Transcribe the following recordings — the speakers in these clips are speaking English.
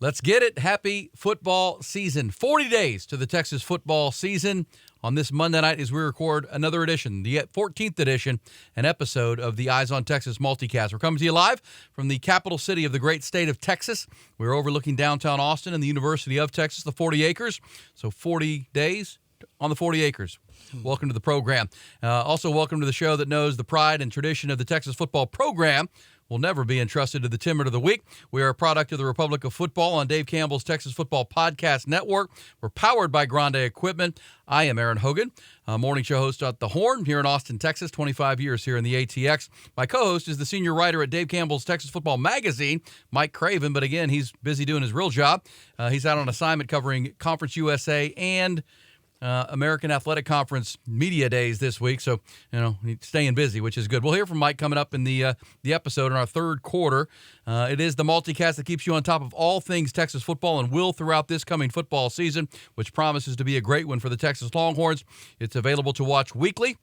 Let's get it. Happy football season. 40 days to the Texas football season. On this Monday night, as we record another edition, the 14th edition, an episode of the Eyes on Texas multicast. We're coming to you live from the capital city of the great state of Texas. We're overlooking downtown Austin and the University of Texas, the 40 acres. So 40 days on the 40 acres. Welcome to the program. Also, welcome to the show that knows the pride and tradition of the Texas football program will never be entrusted to the Timid of the Week. We are a product of the Republic of Football on Dave Campbell's Texas Football Podcast Network. We're powered by Grande Equipment. I am Aaron Hogan, morning show host at The Horn here in Austin, Texas, 25 years here in the ATX. My co-host is the senior writer at Dave Campbell's Texas Football Magazine, Mike Craven, but again, he's busy doing his real job. He's out on assignment covering Conference USA and American Athletic Conference media days this week, so he's staying busy, which is good. We'll hear from Mike coming up in the episode in our third quarter. It is the multicast that keeps you on top of all things Texas football and will throughout this coming football season, which promises to be a great one for the Texas Longhorns. It's available to watch weekly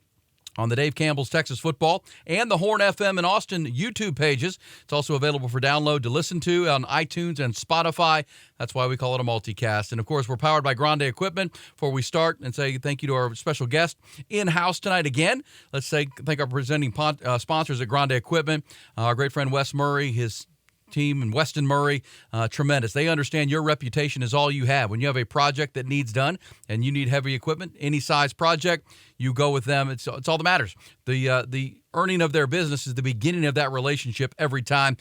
on the Dave Campbell's Texas Football and the Horn FM and Austin YouTube pages. It's also available for download to listen to on iTunes and Spotify. That's why we call it a multicast. And, of course, we're powered by Grande Equipment. Before we start and say thank you to our special guest in-house thank our presenting sponsors at Grande Equipment, our great friend Wes Murray, his team in Weston Murray, tremendous. They understand your reputation is all you have. When you have a project that needs done and you need heavy equipment, any size project, you go with them. It's all that matters. The earning of their business is the beginning of that relationship every time.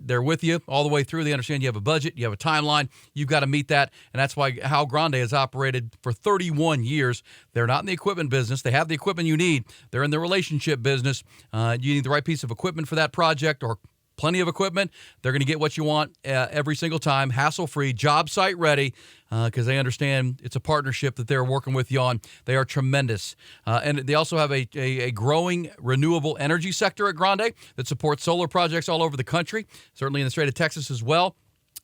They're with you all the way through. They understand you have a budget, you have a timeline, you've got to meet that, and that's why how Grande has operated for 31 years. They're not in the equipment business. They have the equipment you need. They're in the relationship business. You need the right piece of equipment for that project or plenty of equipment. They're going to get what you want every single time, hassle-free, job site ready, because they understand it's a partnership that they're working with you on. They are tremendous. And they also have a growing renewable energy sector at Grande that supports solar projects all over the country, certainly in the state of Texas as well.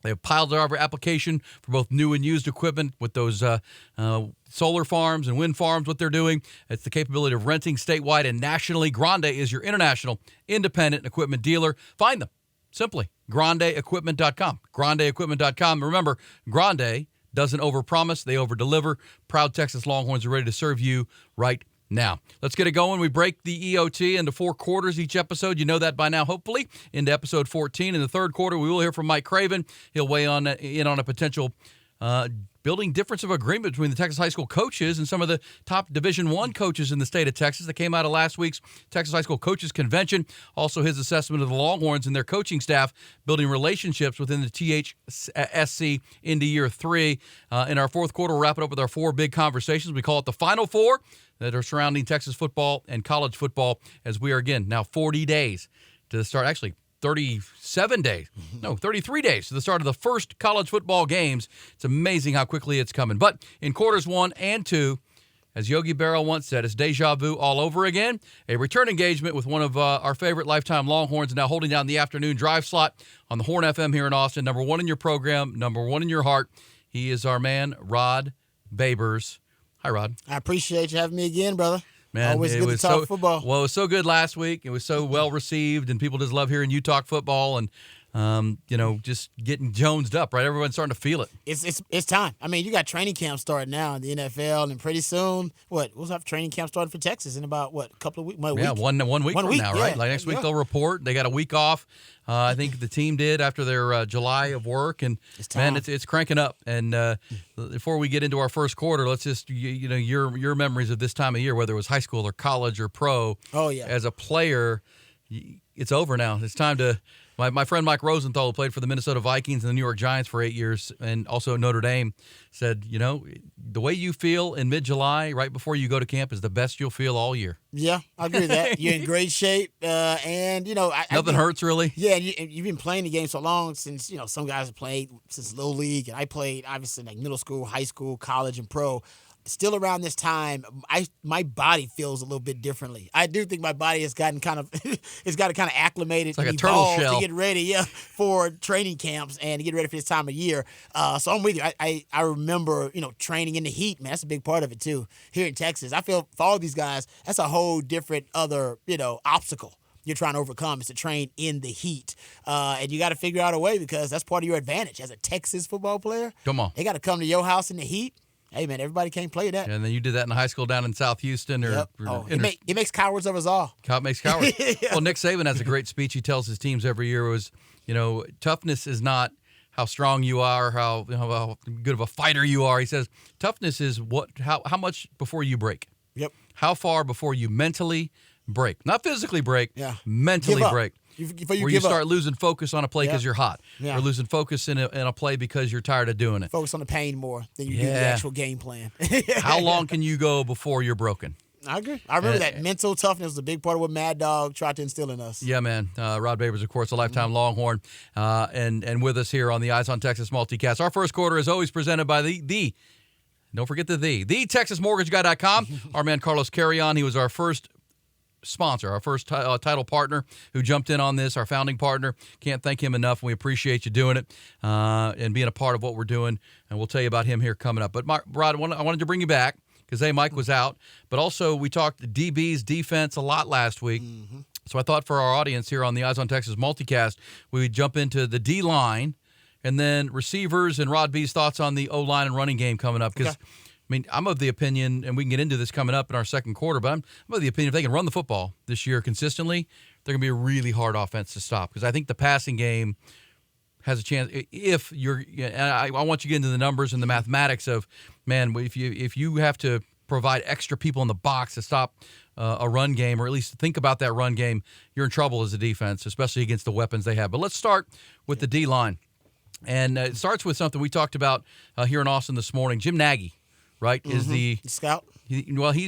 They have piled our application for both new and used equipment with those solar farms and wind farms, what they're doing. It's the capability of renting statewide and nationally. Grande is your international independent equipment dealer. Find them simply, grandeequipment.com. Grandeequipment.com. Remember, Grande doesn't overpromise, they overdeliver. Proud Texas Longhorns are ready to serve you right now. Let's get it going. We break the EOT into 4 quarters each episode. You know that by now, hopefully, into episode 14. In the third quarter, we will hear from Mike Craven. He'll weigh in on a potential building difference of agreement between the Texas high school coaches and some of the top Division I coaches in the state of Texas that came out of last week's Texas High School Coaches Convention. Also, his assessment of the Longhorns and their coaching staff building relationships within the THSC into year 3. In our fourth quarter, we'll wrap it up with our 4 big conversations. We call it the Final 4 that are surrounding Texas football and college football, as we are, again, now 40 days to the start, actually 33 days to the start of the first college football games. It's amazing how quickly it's coming. But in quarters 1 and 2, as Yogi Berra once said, it's deja vu all over again. A return engagement with one of our favorite lifetime Longhorns, now holding down the afternoon drive slot on the Horn FM here in Austin. Number 1 in your program, number 1 in your heart. He is our man, Rod Babers. Hi, Rod. I appreciate you having me again, brother. Man, always good to talk football. Well, it was so good last week. It was so well received, and people just love hearing you talk football and, just getting jonesed up, right? Everyone's starting to feel it. It's time. I mean, you got training camp starting now in the NFL, and pretty soon, we'll have training camp starting for Texas in about, a couple of weeks? Yeah, one week from now, right? Like next week they'll report. They got a week off. I think the team did after their July of work, and it's cranking up. And before we get into our first quarter, let's just your memories of this time of year, whether it was high school or college or pro. Oh yeah. As a player, it's over now. It's time to. My friend Mike Rosenthal, who played for the Minnesota Vikings and the New York Giants for 8 years, and also Notre Dame, said, the way you feel in mid-July, right before you go to camp, is the best you'll feel all year. Yeah, I agree with that. You're in great shape, and nothing hurts really. Yeah, and you've been playing the game so long since some guys have played since little league, and I played obviously like middle school, high school, college, and pro. Still around this time, my body feels a little bit differently. I do think my body has gotten kind of acclimated, it's like a turtle shell, to get ready for training camps and to get ready for this time of year. So I'm with you. I remember training in the heat, man. That's a big part of it too. Here in Texas, I feel for all these guys, that's a whole different other obstacle. you're trying to overcome is to train in the heat. And you got to figure out a way because that's part of your advantage as a Texas football player. Come on. They got to come to your house in the heat. Hey, man, everybody can't play that. And then you did that in high school down in South Houston. Yep. It makes cowards of us all. Makes cowards. Yeah. Well, Nick Saban has a great speech he tells his teams every year was, toughness is not how strong you are, how good of a fighter you are. He says toughness is how much before you break. Yep. How far before you mentally break. Not physically break, yeah. mentally break. Before you start losing focus on a play because you're hot. Yeah. Or losing focus in a play because you're tired of doing it. Focus on the pain more than you do the actual game plan. How long can you go before you're broken? I agree. I remember that mental toughness was a big part of what Mad Dog tried to instill in us. Yeah, man. Rod Babers, of course, a lifetime Longhorn, and with us here on the Eyes on Texas Multicast. Our first quarter is always presented by the don't forget the TexasMortgageGuy.com. Our man Carlos Carrion, he was our first sponsor, our first title partner who jumped in on this, our founding partner. Can't thank him enough. We appreciate you doing it and being a part of what we're doing, and we'll tell you about him here coming up. But, Rod, I wanted to bring you back because, Mike was out, but also we talked DB's defense a lot last week. Mm-hmm. So I thought for our audience here on the Eyes on Texas Multicast, we would jump into the D-line and then receivers and Rod B's thoughts on the O-line and running game coming up because I'm of the opinion, and we can get into this coming up in our second quarter, but I'm of the opinion if they can run the football this year consistently, they're going to be a really hard offense to stop because I think the passing game has a chance. If you're, and I want you to get into the numbers and the mathematics of, man, if you have to provide extra people in the box to stop a run game, or at least think about that run game, you're in trouble as a defense, especially against the weapons they have. But let's start with the D-line. And it starts with something we talked about here in Austin this morning. Jim Nagy, right, is the scout. He's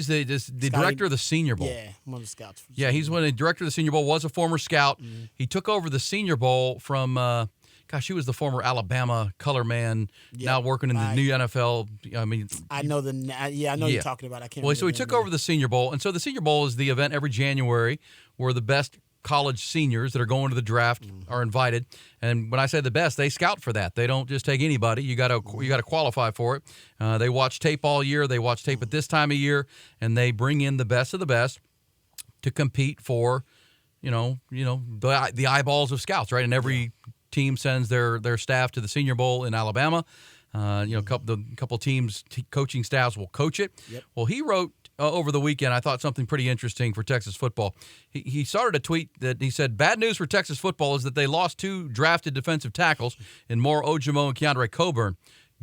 the director of the Senior Bowl. Yeah, one of the scouts. Yeah, he's one of the director of the Senior Bowl. Was a former scout. Mm-hmm. He took over the Senior Bowl from. He was the former Alabama color man. Yep. Now working in the new NFL. I know you're talking about. I can't. Well, so he took over the Senior Bowl, and so the Senior Bowl is the event every January where the best college seniors that are going to the draft are invited. And when I say the best, they scout for that. They don't just take anybody. You got to qualify for it. They watch tape all year. They watch tape at this time of year, and they bring in the best of the best to compete for, the eyeballs of scouts, right? And every team sends their staff to the Senior Bowl in Alabama. A couple teams, coaching staffs will coach it. Yep. Well, he wrote over the weekend, I thought something pretty interesting for Texas football. He started a tweet that he said, bad news for Texas football is that they lost 2 drafted defensive tackles in Moore Ojimo and Keandre Coburn.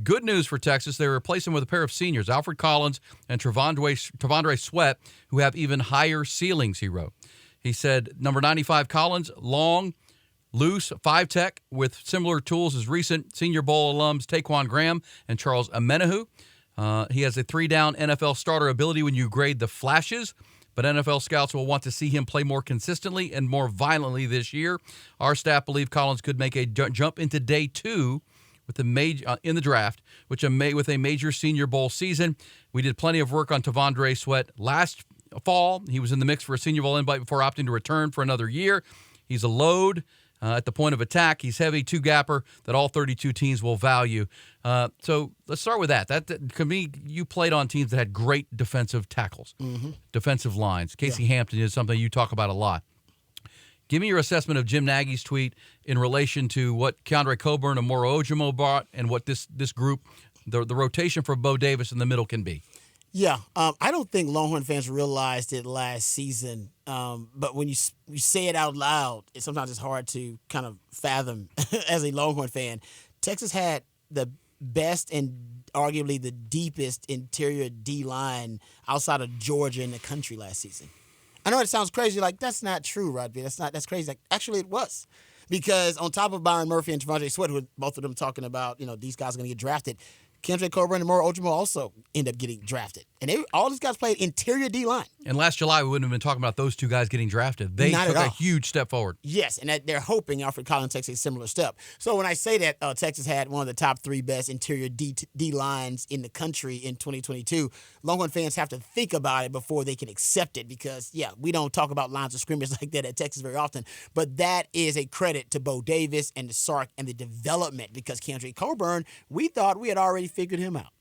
Good news for Texas, they replaced him with a pair of seniors, Alfred Collins and Tavondre Sweat, who have even higher ceilings, he wrote. He said, number 95 Collins, long, loose, 5-tech with similar tools as recent Senior Bowl alums Taquan Graham and Charles Amenahu. He has a 3-down NFL starter ability when you grade the flashes, but NFL scouts will want to see him play more consistently and more violently this year. Our staff believe Collins could make a jump into day 2 with in the draft, with a major Senior Bowl season. We did plenty of work on Tavondre Sweat last fall. He was in the mix for a Senior Bowl invite before opting to return for another year. He's a load. At the point of attack, he's heavy, 2-gapper that all 32 teams will value. So let's start with that. That to me, you played on teams that had great defensive tackles, defensive lines. Casey Hampton is something you talk about a lot. Give me your assessment of Jim Nagy's tweet in relation to what Keandre Coburn and Moore Ojimo brought and what this group, the rotation for Bo Davis in the middle can be. Yeah, I don't think Longhorn fans realized it last season, but when you say it out loud, sometimes it's hard to kind of fathom as a Longhorn fan. Texas had the best and arguably the deepest interior D-line outside of Georgia in the country last season. I know it sounds crazy, like, that's not true, Rodby. That's crazy. Like, actually, it was. Because on top of Byron Murphy and Tavondre Sweat, who both of them talking about, these guys are going to get drafted, Keandre Coburn and Moore Ojimo also end up getting drafted. And all these guys played interior D-line. And last July, we wouldn't have been talking about those 2 guys getting drafted. They took a huge step forward. Yes, and they're hoping Alfred Collins takes a similar step. So when I say that Texas had one of the top 3 best interior D-lines in the country in 2022, Longhorn fans have to think about it before they can accept it because, we don't talk about lines of scrimmage like that at Texas very often. But that is a credit to Bo Davis and the Sark and the development because Keandre Coburn, we thought we had already figured him out.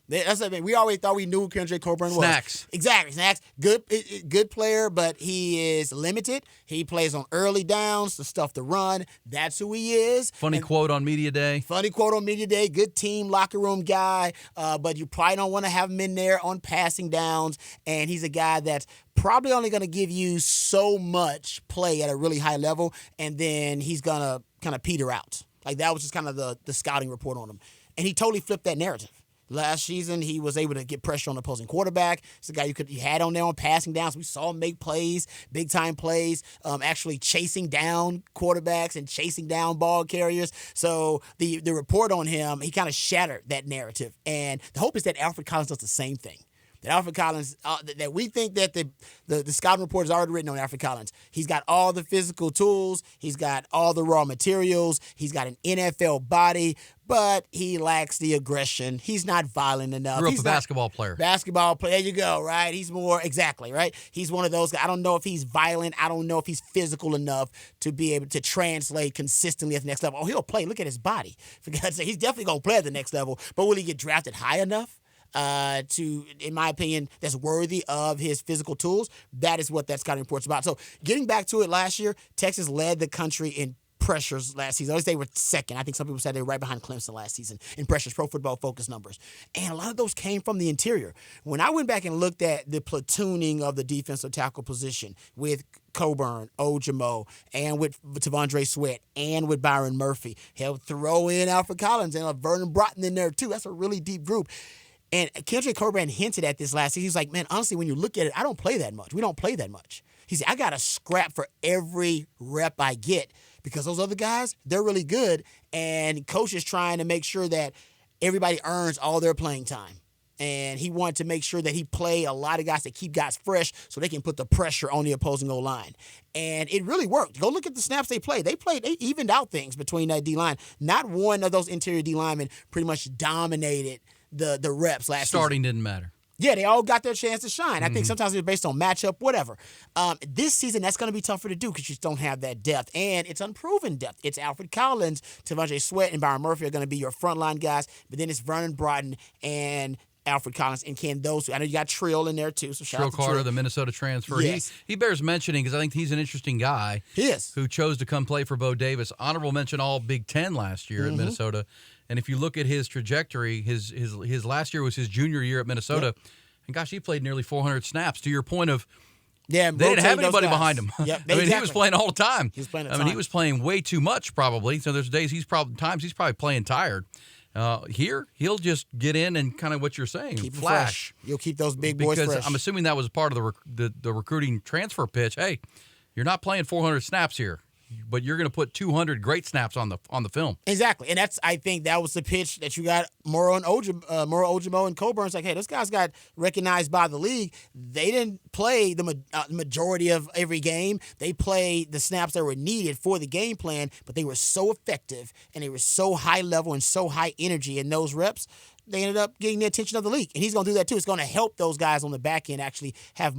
That's what I mean. We always thought we knew who Kendrick Coburn was. Snacks. Exactly. Snacks. Good player, but he is limited. He plays on early downs, the stuff to run. That's who he is. Funny quote on Media Day. Good team, locker room guy, but you probably don't want to have him in there on passing downs. And he's a guy that's probably only going to give you so much play at a really high level, and then he's going to kind of peter out. Like, that was just kind of the scouting report on him. And he totally flipped that narrative. Last season, he was able to get pressure on the opposing quarterback. It's a guy you had on there on passing downs. We saw him make plays, big-time plays, actually chasing down quarterbacks and chasing down ball carriers. So the report on him, he kind of shattered that narrative. And the hope is that Alfred Collins does the same thing. That Alfred Collins, that we think that the scouting report is already written on Alfred Collins. He's got all the physical tools. He's got all the raw materials. He's got an NFL body, but he lacks the aggression. He's not violent enough. Grew up a basketball player. There you go, right? He's more, exactly, right? He's one of those guys. I don't know if he's violent. I don't know if he's physical enough to be able to translate consistently at the next level. Oh, he'll play. Look at his body. For God's sake, he's definitely going to play at the next level, but will he get drafted high enough? In my opinion, that's worthy of his physical tools. That is what that scouting report's about. So getting back to it, last year, Texas led the country in pressures last season. At least they were second. I think some people said they were right behind Clemson last season in pressures, Pro Football Focus numbers. And a lot of those came from the interior. When I went back and looked at the platooning of the defensive tackle position with Coburn, Ojimo, and with Tavondre Sweat, and with Byron Murphy, he'll throw in Alfred Collins and Vernon Broughton in there too. That's a really deep group. And Kendrick Coburn hinted at this last season. He's like, man, honestly, when you look at it, I don't play that much. We don't play that much. He said, I got to scrap for every rep I get because those other guys, they're really good. And coach is trying to make sure that everybody earns all their playing time. And he wanted to make sure that he play a lot of guys that keep guys fresh so they can put the pressure on the opposing O-line. And it really worked. Go look at the snaps they played. They evened out things between that D-line. Not one of those interior D-linemen pretty much dominated the reps last season. Starting didn't matter. Yeah, they all got their chance to shine. I think sometimes it's based on matchup, whatever. This season, that's going to be tougher to do because you just don't have that depth. And it's unproven depth. It's Alfred Collins, Tavondre Sweat, and Byron Murphy are going to be your frontline guys. But then it's Vernon Broughton and Alfred Collins. And can those, I know you got Trill in there too. So shout out to Carter, Trill. the Minnesota transfer. Yes. He bears mentioning because I think he's an interesting guy. He is. Who chose to come play for Bo Davis. Honorable mention all Big Ten last year at Minnesota. And if you look at his trajectory, his last year was his junior year at Minnesota. Yep. And gosh, he played nearly 400 snaps. To your point of, they didn't have anybody behind him. Yep, I mean, he was playing all the time. He was playing he was playing way too much probably. So there's days he's probably playing tired. Here, he'll just get in and kind of what you're saying, keep flash. You'll keep those big boys fresh. Because I'm assuming that was part of the recruiting transfer pitch. Hey, you're not playing 400 snaps here, but you're going to put 200 great snaps on the film. Exactly, and I think that was the pitch that you got Moro Ojimo and Coburn. It's like, hey, those guys got recognized by the league. They didn't play the majority of every game. They played the snaps that were needed for the game plan, but they were so effective and they were so high level and so high energy in those reps. They ended up getting the attention of the league, and he's going to do that too. It's going to help those guys on the back end actually have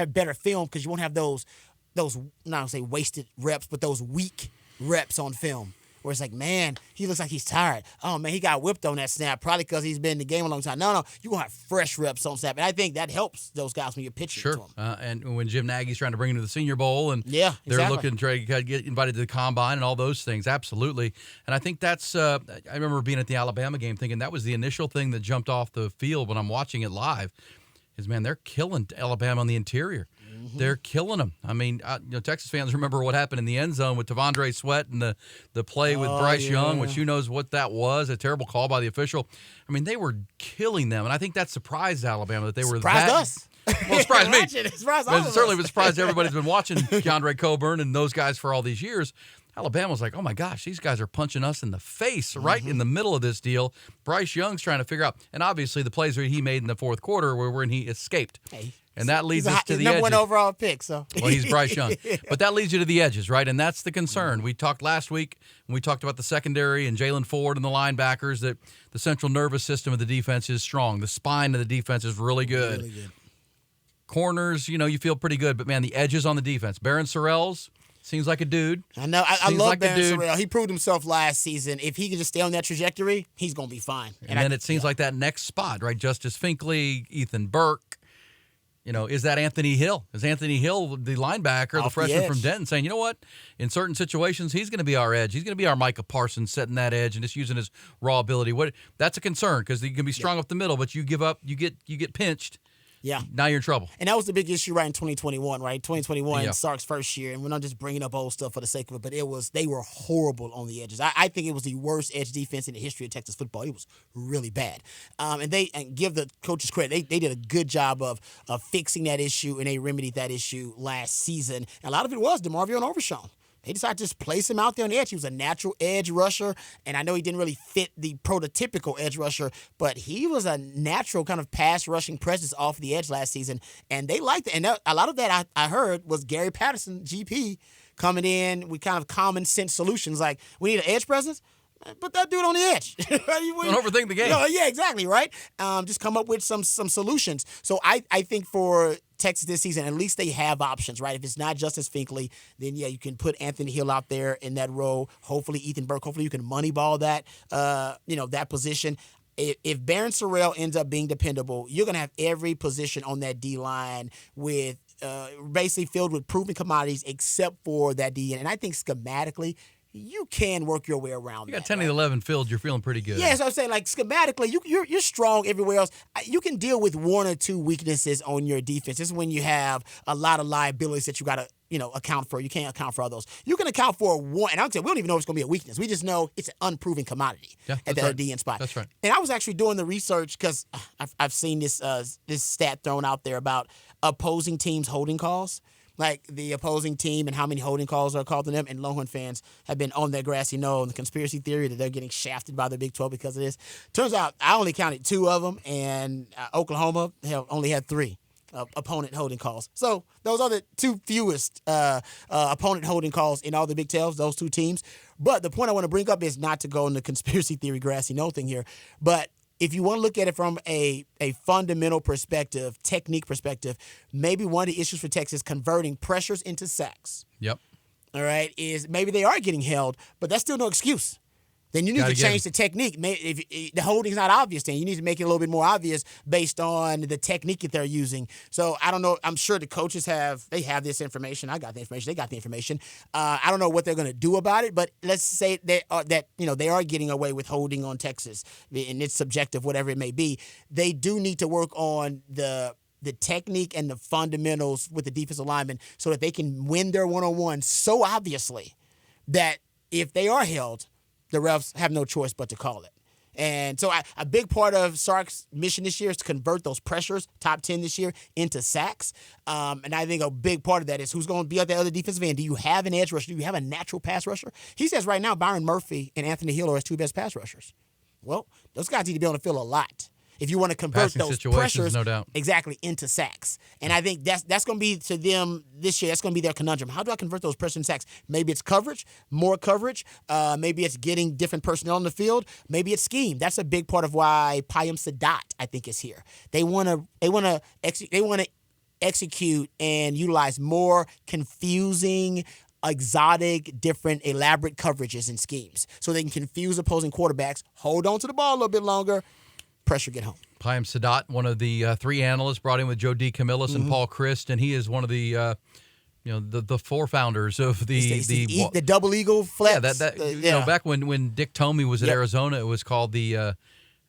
better film because you won't have those not gonna say wasted reps, but those weak reps on film where it's like, man, he looks like he's tired. Oh, man, he got whipped on that snap probably because he's been in the game a long time. No, you're going to have fresh reps on snap, and I think that helps those guys when you're pitching to them. And when Jim Nagy's trying to bring him to the Senior Bowl and they're looking to try to get invited to the Combine and all those things, absolutely. And I think that's I remember being at the Alabama game thinking that was the initial thing that jumped off the field when I'm watching it live is, man, they're killing Alabama on the interior. They're killing them. I mean, Texas fans remember what happened in the end zone with Tavondre Sweat and the play with Bryce Young, which who knows what that was, a terrible call by the official. I mean, they were killing them, and I think that surprised Alabama that they were surprised us. Well, it surprised me. It surprised all of us. Certainly was surprised everybody's been watching Keandre Coburn and those guys for all these years. Alabama's like, oh, my gosh, these guys are punching us in the face right in the middle of this deal. Bryce Young's trying to figure out. And obviously the plays that he made in the fourth quarter were when he escaped. Hey, and that leads us to the number edges. One overall pick. So. Well, he's Bryce Young. But that leads you to the edges, right? And that's the concern. We talked last week when we talked about the secondary and Jalen Ford and the linebackers that the central nervous system of the defense is strong. The spine of the defense is really good. Really good. Corners, you feel pretty good. But, man, the edges on the defense. Barron Sorrells, Seems like a dude. I know. I Seems love like a Barron dude. Sorrell. He proved himself last season. If he can just stay on that trajectory, he's going to be fine. And then it seems like that next spot, right? Justice Finkley, Ethan Burke. Is that Anthony Hill? Is Anthony Hill the linebacker, the freshman from Denton, saying, you know what? In certain situations, he's going to be our edge. He's going to be our Micah Parsons, setting that edge and just using his raw ability. That's a concern because he can be strong up the middle, but you give up, you get pinched. Yeah. Now you're in trouble. And that was the big issue, right, in 2021, right? 2021, Sark's first year, and we're not just bringing up old stuff for the sake of it, but they were horrible on the edges. I think it was the worst edge defense in the history of Texas football. It was really bad. And give the coaches credit. They did a good job of fixing that issue, and they remedied that issue last season. And a lot of it was DeMarvio and Overshown. They decided to just place him out there on the edge. He was a natural edge rusher, and I know he didn't really fit the prototypical edge rusher, but he was a natural kind of pass rushing presence off the edge last season, and they liked it. And a lot of that I heard was Gary Patterson, GP, coming in with kind of common sense solutions like, we need an edge presence? Put that dude on the edge. Don't overthink the game. Yeah, exactly, right? Just come up with some solutions. So I think for Texas this season, at least they have options, right? If it's not Justice Finkley, then, you can put Anthony Hill out there in that role. Hopefully Ethan Burke. Hopefully you can moneyball that, that position. If Barron Sorrell ends up being dependable, you're going to have every position on that D-line with basically filled with proven commodities except for that D. And I think schematically, you can work your way around that. You got 10 to 11 filled, you're feeling pretty good. Yeah, so I'm saying, like, schematically, you're strong everywhere else. You can deal with one or two weaknesses on your defense. This is when you have a lot of liabilities that you got to, account for. You can't account for all those. You can account for one, and I'm saying we don't even know if it's going to be a weakness. We just know it's an unproven commodity at that D spot. That's right. And I was actually doing the research because I've seen this stat thrown out there about opposing teams' holding calls. Like the opposing team and how many holding calls are called to them, and Longhorn fans have been on their grassy knoll, and the conspiracy theory that they're getting shafted by the Big 12 because of this. Turns out I only counted 2 of them, and Oklahoma only had 3 opponent holding calls. So those are the 2 fewest opponent holding calls in all the Big 12s, those 2 teams. But the point I want to bring up is not to go in the conspiracy theory grassy knoll thing here, but if you want to look at it from a fundamental perspective, technique perspective, maybe one of the issues for Texas converting pressures into sacks. Yep. All right, is maybe they are getting held, but that's still no excuse. Then you need to change the technique. If the holding's not obvious, then you need to make it a little bit more obvious based on the technique that they're using. So I don't know. I'm sure the coaches have this information. I got the information. They got the information. I don't know what they're going to do about it, but let's say they are getting away with holding on Texas, and it's subjective, whatever it may be. They do need to work on the technique and the fundamentals with the defensive linemen so that they can win their one-on-one so obviously that if they are held, the refs have no choice but to call it. And so a big part of Sark's mission this year is to convert those pressures, top 10 this year, into sacks. And I think a big part of that is who's going to be at the other defensive end. Do you have an edge rusher? Do you have a natural pass rusher? He says right now Byron Murphy and Anthony Hill are his 2 best pass rushers. Well, those guys need to be on the field a lot if you want to convert those pressures no doubt. Exactly into sacks. And I think that's going to be to them this year. That's going to be their conundrum. How do I convert those pressures into sacks? Maybe it's coverage, more coverage. Maybe it's getting different personnel on the field. Maybe it's scheme. That's a big part of why Payam Sadat, I think, is here. They want to execute and utilize more confusing, exotic, different, elaborate coverages and schemes so they can confuse opposing quarterbacks, hold on to the ball a little bit longer, pressure get home. Payam Sadat, one of the 3 analysts brought in with Joe D. Camillus and Paul Christ, and he is one of the the 4 founders of the double eagle flex. Yeah, back when Dick Tomey was at Arizona, it was called the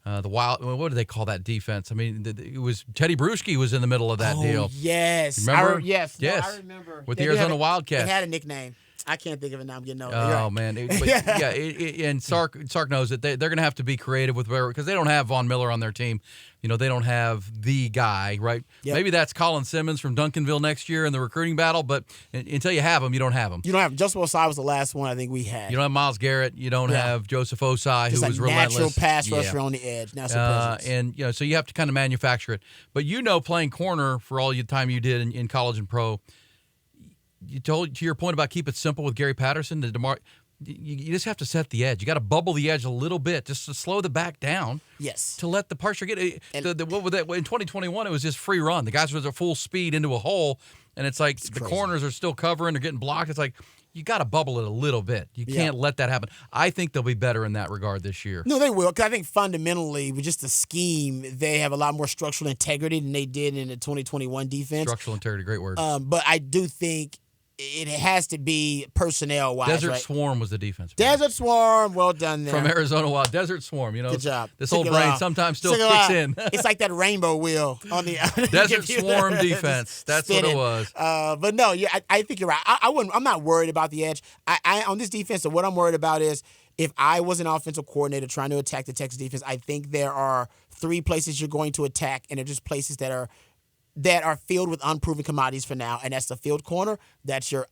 wild. What do they call that defense? I mean, it was Teddy Bruschi was in the middle of that deal. Yes, remember? Yes, yes. No, I remember with the Arizona Wildcats. It had a nickname. I can't think of it now. I'm getting old. Oh, man. And Sark knows that they're going to have to be creative with where, because they don't have Von Miller on their team. They don't have the guy, right? Yep. Maybe that's Colin Simmons from Duncanville next year in the recruiting battle, but until you have him, you don't have him. You don't have Joseph Osai was the last one I think we had. You don't have Miles Garrett. You don't have Joseph Osai, who was relentless. Natural pass rusher on the edge. Natural presence. And so you have to kind of manufacture it. But playing corner for all the time you did in college and pro, you told to your point about keep it simple with Gary Patterson. You just have to set the edge. You got to bubble the edge a little bit just to slow the back down. Yes. To let the pressure get in 2021, it was just free run. The guys were at full speed into a hole, and it's like the corners are still covering. They're getting blocked. It's like you got to bubble it a little bit. You can't let that happen. I think they'll be better in that regard this year. No, they will, because I think fundamentally, with just the scheme, they have a lot more structural integrity than they did in the 2021 defense. Structural integrity, great word. But I do think it has to be personnel-wise. Desert Swarm was the defense. Desert Swarm, well done there. From Arizona Wild. Desert Swarm, Good job. This old brain sometimes still kicks in. It's like that rainbow wheel on the Desert Swarm defense. That's spinning. what it was. But no, I think you're right. I'm not worried about the edge. I on this defense, so what I'm worried about is if I was an offensive coordinator trying to attack the Texas defense, I think there are 3 places you're going to attack, and they're just places that are filled with unproven commodities for now, and that's the field corner. That's your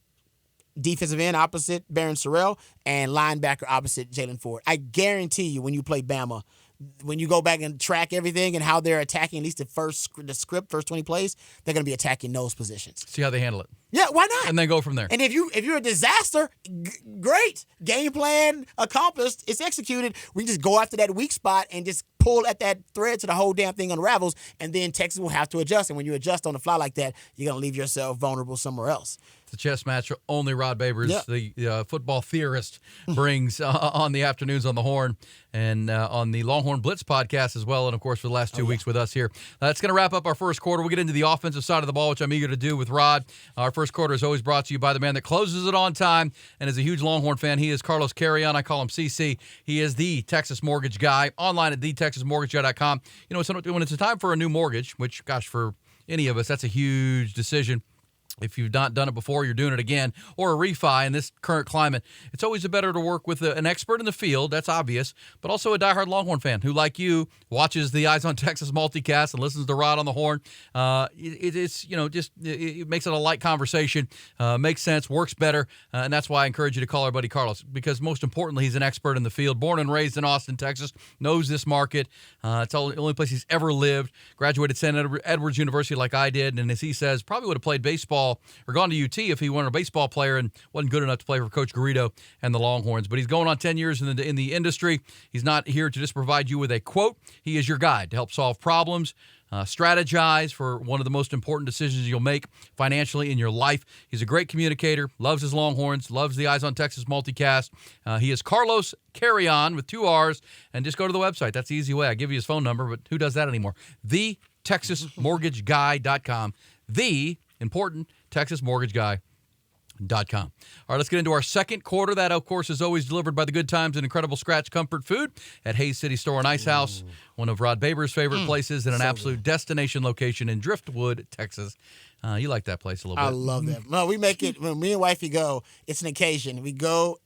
defensive end opposite Barron Sorrell, and linebacker opposite Jalen Ford. I guarantee you when you play Bama, when you go back and track everything and how they're attacking, at least the first 20 plays, they're going to be attacking those positions. See how they handle it. Yeah, why not? And then go from there. And if you're a disaster, great. Game plan accomplished. It's executed. We just go after that weak spot and just pull at that thread till the whole damn thing unravels, and then Texas will have to adjust. And when you adjust on the fly like that, you're going to leave yourself vulnerable somewhere else. The chess match only Rod Babers, the football theorist, brings on the afternoons on the Horn and on the Longhorn Blitz podcast as well, and, of course, for the last 2 weeks with us here. That's going to wrap up our first quarter. We'll get into the offensive side of the ball, which I'm eager to do with Rod. Our first quarter is always brought to you by the man that closes it on time and is a huge Longhorn fan. He is Carlos Carrion. I call him CC. He is the Texas Mortgage Guy, online at thetexasmortgageguy.com. You know, when it's a time for a new mortgage, which, gosh, for any of us, that's a huge decision. If you've not done it before, you're doing it again, or a refi in this current climate, it's always better to work with an expert in the field, that's obvious, but also a diehard Longhorn fan who, like you, watches the Eyes on Texas multicast and listens to Rod on the Horn. It makes it a light conversation, makes sense, works better, and that's why I encourage you to call our buddy Carlos, because most importantly, he's an expert in the field, born and raised in Austin, Texas, knows this market. It's the only place he's ever lived, graduated St. Edwards University like I did, and as he says, probably would have played baseball or gone to UT if he weren't a baseball player and wasn't good enough to play for Coach Garrido and the Longhorns. But he's going on 10 years in the industry. He's not here to just provide you with a quote. He is your guide to help solve problems, strategize for one of the most important decisions you'll make financially in your life. He's a great communicator, loves his Longhorns, loves the Eyes on Texas multicast. He is Carlos Carrion with 2 R's, and just go to the website. That's the easy way. I give you his phone number, but who does that anymore? TheTexasMortgageGuy.com. The important TexasMortgageGuy.com. All right, let's get into our second quarter. That, of course, is always delivered by the good times and incredible scratch comfort food at Hayes City Store and Ice House, one of Rod Babers' favorite places and an absolute destination location in Driftwood, Texas. You like that place a little bit. I love that. No, we make it when me and wifey go. It's an occasion. We go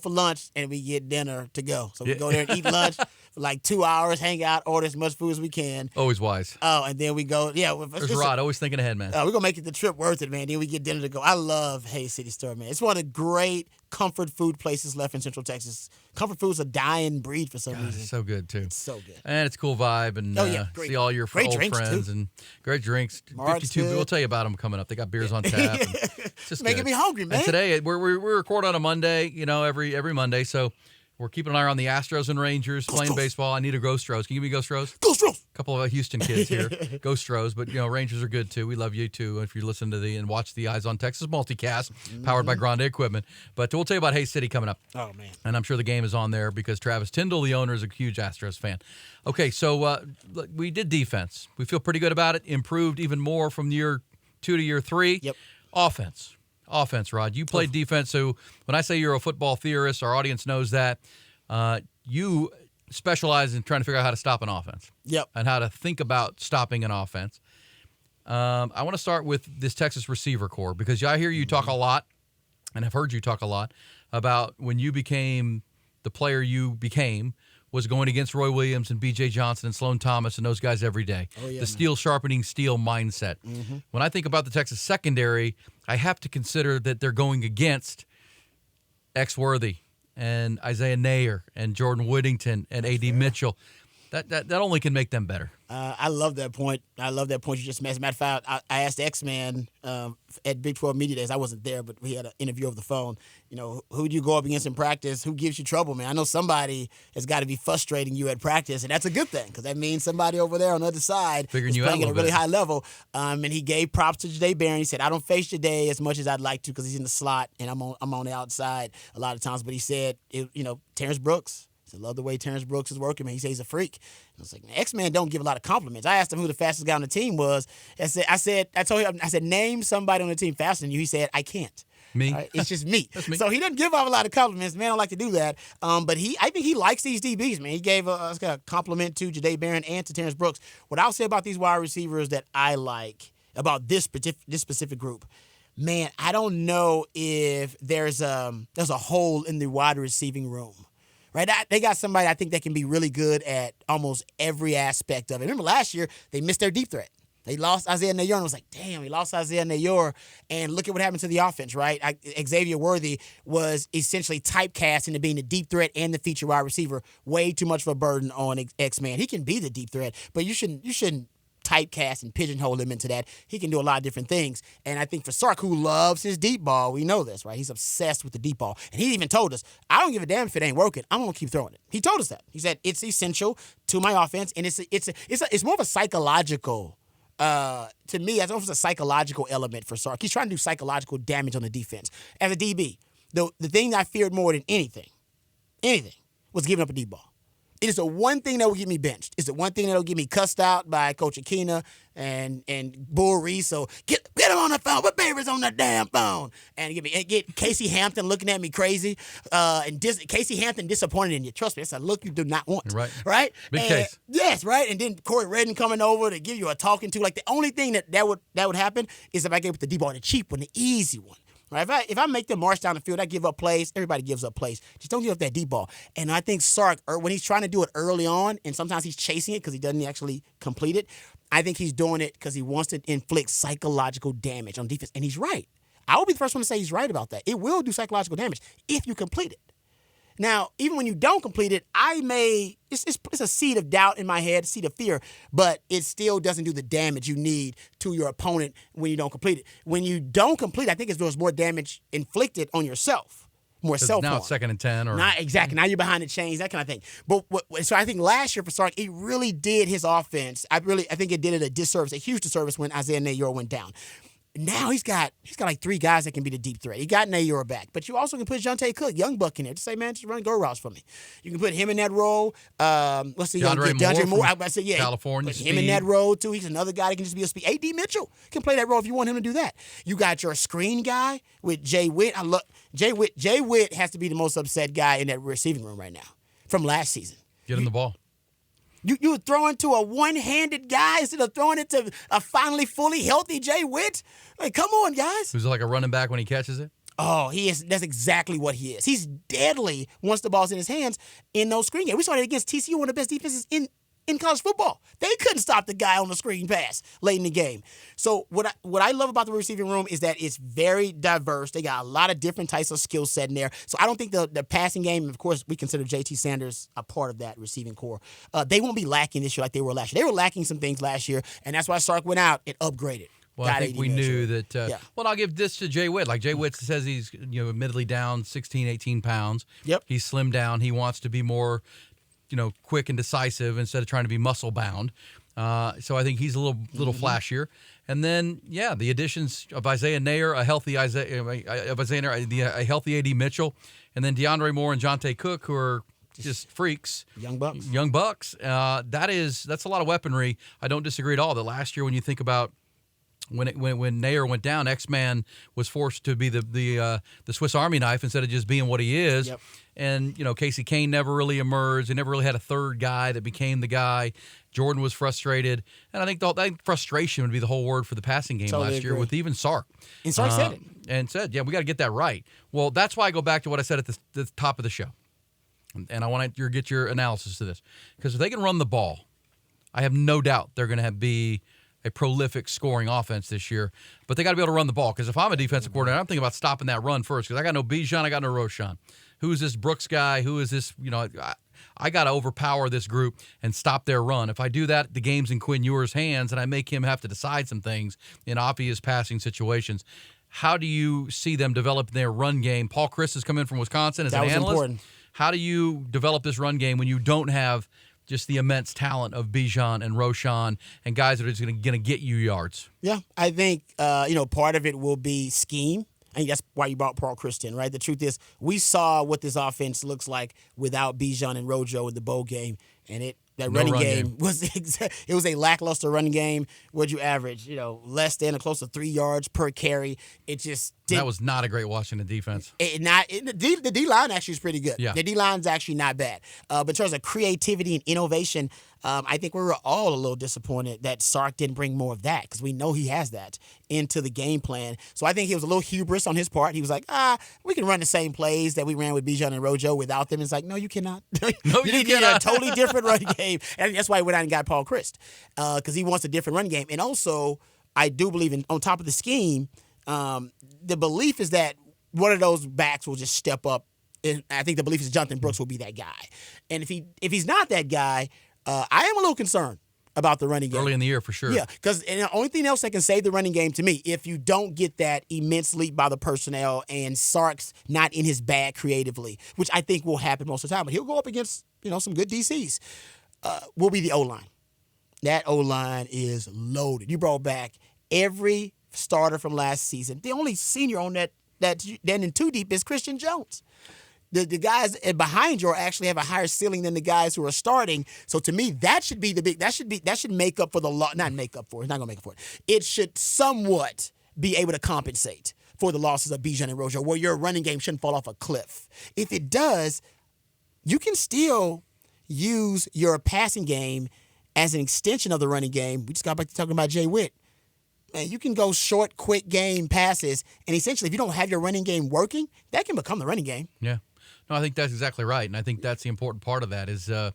for lunch and we get dinner to go. So we go there and eat lunch for like 2 hours, hang out, order as much food as we can. Always wise. Oh, and then we go. Yeah, there's Rod always thinking ahead, man. We're gonna make it the trip worth it, man. Then we get dinner to go. I love Hayes City Store, man. It's one of the great comfort food places left in Central Texas. Comfort food's a dying breed for some reason. So good too. It's so good. And it's a cool vibe, and see all your old friends too. And great drinks. Mark's 52. good. We'll tell you about them coming up. They got beers on tap. It's just making me hungry, man. And today we record on a Monday. Every Monday, so. We're keeping an eye on the Astros and Rangers playing baseball. I need a Go Stros. Can you give me Go Stros? Go Stros! A couple of Houston kids here. Go Stros. But, Rangers are good, too. We love you, too, if you listen to and watch the Eyes on Texas multicast, powered by Grande Equipment. But we'll tell you about Hayes City coming up. Oh, man. And I'm sure the game is on there because Travis Tyndall, the owner, is a huge Astros fan. Okay, so we did defense. We feel pretty good about it. Improved even more from year 2 to year 3. Yep. Offense, Rod. You played defense, so when I say you're a football theorist, our audience knows that. You specialize in trying to figure out how to stop an offense. Yep. And how to think about stopping an offense. I want to start with this Texas receiver core because I hear you talk a lot, and I've heard you talk a lot about when you became the player you became was going against Roy Williams and B.J. Johnson and Sloan Thomas and those guys every day. Oh, yeah, the steel sharpening steel mindset. Mm-hmm. When I think about the Texas secondary, I have to consider that they're going against X. Worthy and Isaiah Nayer and Jordan Whittington and A.D. Mitchell. That only can make them better. I love that point. I love that point you just made. As a matter of fact, I asked X-Man at Big 12 Media Days. I wasn't there, but we had an interview over the phone. Who do you go up against in practice? Who gives you trouble, man? I know somebody has got to be frustrating you at practice, and that's a good thing because that means somebody over there on the other side Figuring is you out playing a at a little really bit. high level. And he gave props to Jadae Barron. He said, I don't face Jadae as much as I'd like to because he's in the slot, and I'm on the outside a lot of times. But he said, Terrence Brooks. I love the way Terrence Brooks is working, man. He says he's a freak. I was like, man, X-Man don't give a lot of compliments. I asked him who the fastest guy on the team was. I told him, name somebody on the team faster than you. He said, I can't. Me? It's just me. That's me. So he doesn't give off a lot of compliments. Man, I don't like to do that. But I think he likes these DBs, man. He gave a compliment to Jadae Barron and to Terrence Brooks. What I'll say about these wide receivers that I like about this specific group, man, I don't know if there's a hole in the wide receiving room. Right, they got somebody I think that can be really good at almost every aspect of it. Remember last year they missed their deep threat. They lost Isaiah Nayor, and it was like, damn, he lost Isaiah Nayor, and look at what happened to the offense, right? Xavier Worthy was essentially typecast into being the deep threat and the feature wide receiver. Way too much of a burden on X-Man. He can be the deep threat, but you shouldn't typecast and pigeonhole him into that. He can do a lot of different things. And I think for Sark, who loves his deep ball, we know this, right? He's obsessed with the deep ball. And he even told us, I don't give a damn if it ain't working. I'm going to keep throwing it. He told us that. He said, it's essential to my offense. And it's more of a psychological, to me, it's almost a psychological element for Sark. He's trying to do psychological damage on the defense. As a DB, the thing I feared more than anything, was giving up a deep ball. It is the one thing that will get me benched. It's the one thing that will get me cussed out by Coach Akina and Bull Reese. So get him on the phone. Put Babers on the damn phone. And get Casey Hampton looking at me crazy. Casey Hampton disappointed in you. Trust me, it's a look you do not want. Right? Big case. Yes, right? And then Corey Redden coming over to give you a talking to. Like the only thing that would happen is if I gave it the deep ball, the cheap one, the easy one. Right? If I make them march down the field, I give up plays. Everybody gives up plays. Just don't give up that deep ball. And I think Sark, when he's trying to do it early on, and sometimes he's chasing it because he doesn't actually complete it, I think he's doing it because he wants to inflict psychological damage on defense. And he's right. I will be the first one to say he's right about that. It will do psychological damage if you complete it. Now, even when you don't complete it, it's a seed of doubt in my head, a seed of fear, but it still doesn't do the damage you need to your opponent when you don't complete it. When you don't complete it, I think there's more damage inflicted on yourself, more self-harm. Now it's 2nd and 10. Not exactly. Now you're behind the chains, that kind of thing. So I think last year for Sark, it really did his offense. I think it did it a huge disservice when Isaiah Nayor went down. Now he's got like 3 guys that can be the deep threat. He got Nayor back, but you also can put Jonte Cook, young buck in there. Just say, man, just run go routes for me. You can put him in that role. What's the DeAndre Moore? I say, yeah, California. Put him in that role too. He's another guy that can just be a speed. A.D. Mitchell can play that role if you want him to do that. You got your screen guy with Jay Witt. I love Jay Witt. Jay Witt has to be the most upset guy in that receiving room right now from last season. Get him the ball. You were throwing to a one-handed guy instead of throwing it to a finally fully healthy Jay Witt? Like, come on, guys. Who's like a running back when he catches it? Oh, he is. That's exactly what he is. He's deadly once the ball's in his hands in those screen games. We saw it against TCU, one of the best defenses in college football. They couldn't stop the guy on the screen pass late in the game. So what I love about the receiving room is that it's very diverse. They got a lot of different types of skill set in there. So I don't think the passing game, of course, we consider JT Sanders a part of that receiving core. They won't be lacking this year like they were last year. They were lacking some things last year, and that's why Sark went out and upgraded. Well, I think we knew that. Well, I'll give this to Jay Witt. Like Jay Witt says he's admittedly down 16, 18 pounds. Yep. He's slimmed down. He wants to be more quick and decisive instead of trying to be muscle bound. So I think he's a little flashier. And then, the additions of Isaiah Nayor, a healthy a healthy A.D. Mitchell, and then DeAndre Moore and Jonte Cook, who are just freaks. Young bucks. That's a lot of weaponry. I don't disagree at all. That last year, when you think about when Nayor went down, X-Man was forced to be the Swiss Army knife instead of just being what he is. Yep. And Casey Kane never really emerged. They never really had a third guy that became the guy. Jordan was frustrated, and I think frustration would be the whole word for the passing game last year with even Sark. And Sark said it. And said, we got to get that right. Well, that's why I go back to what I said at the top of the show, and I want to get your analysis to this, because if they can run the ball, I have no doubt they're going to be a prolific scoring offense this year, but they got to be able to run the ball. Because if I'm a defensive coordinator, I'm thinking about stopping that run first. Because I got no Bijan, I got no Roshan. Who is this Brooks guy? Who is this? I got to overpower this group and stop their run. If I do that, the game's in Quinn Ewers' hands, and I make him have to decide some things in obvious passing situations. How do you see them develop their run game? Paul Chryst has come in from Wisconsin as an analyst. Important. How do you develop this run game when you don't have just the immense talent of Bijan and Roschon and guys that are just going to get you yards? Yeah, I think part of it will be scheme. I think that's why you brought Paul Chryst in, right? The truth is, we saw what this offense looks like without Bijan and Rojo in the bowl game, and that running game was it was a lackluster running game. What'd you average? Less than or close to 3 yards per carry. It just didn't. That was not a great Washington defense. The D line actually is pretty good. Yeah. The D line's actually not bad. But in terms of creativity and innovation, I think we were all a little disappointed that Sark didn't bring more of that, because we know he has that into the game plan. So I think he was a little hubris on his part. He was like, we can run the same plays that we ran with Bijan and Rojo without them. It's like, no, you cannot. No, you cannot. A totally different run game. And that's why we went out and got Paul Chryst, because he wants a different run game. And also, I do believe on top of the scheme, the belief is that one of those backs will just step up. And I think the belief is Jonathan Brooks will be that guy. And if he's not that guy, I am a little concerned about the running game. Early in the year, for sure. Yeah, because the only thing else that can save the running game to me, if you don't get that immense leap by the personnel and Sark's not in his bag creatively, which I think will happen most of the time, but he'll go up against some good DCs, will be the O-line. That O-line is loaded. You brought back every starter from last season. The only senior on that then in two deep is Christian Jones. The guys behind you actually have a higher ceiling than the guys who are starting. So to me, that should be that should make up for the loss. Not make up for it. It's not gonna make up for it. It should somewhat be able to compensate for the losses of Bijan and Rojo, where your running game shouldn't fall off a cliff. If it does, you can still use your passing game as an extension of the running game. We just got back to talking about Jay Witt. Man, you can go short, quick game passes, and essentially, if you don't have your running game working, that can become the running game. Yeah. No, I think that's exactly right, and I think that's the important part of that is the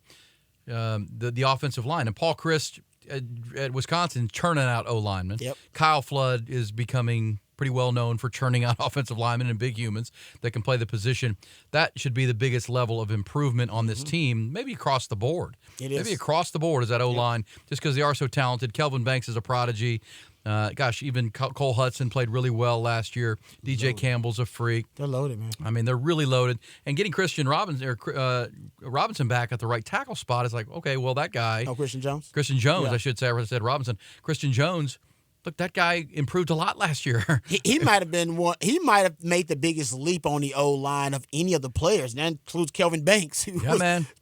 offensive line. And Paul Chryst at Wisconsin churning out O-linemen. Yep. Kyle Flood is becoming pretty well known for churning out offensive linemen and big humans that can play the position. That should be the biggest level of improvement on this team, maybe across the board. It is. Maybe across the board is that O-line, just because they are so talented. Kelvin Banks is a prodigy. Even Cole Hudson played really well last year. DJ Campbell's a freak. They're loaded, man. I mean, they're really loaded. And getting Robinson back at the right tackle spot is like, okay, well, that guy. Oh, Christian Jones? Christian Jones, Yeah. I should say. I said Robinson. Christian Jones, look, that guy improved a lot last year. He might have been one. He might have made the biggest leap on the O line of any of the players. And that includes Kelvin Banks, who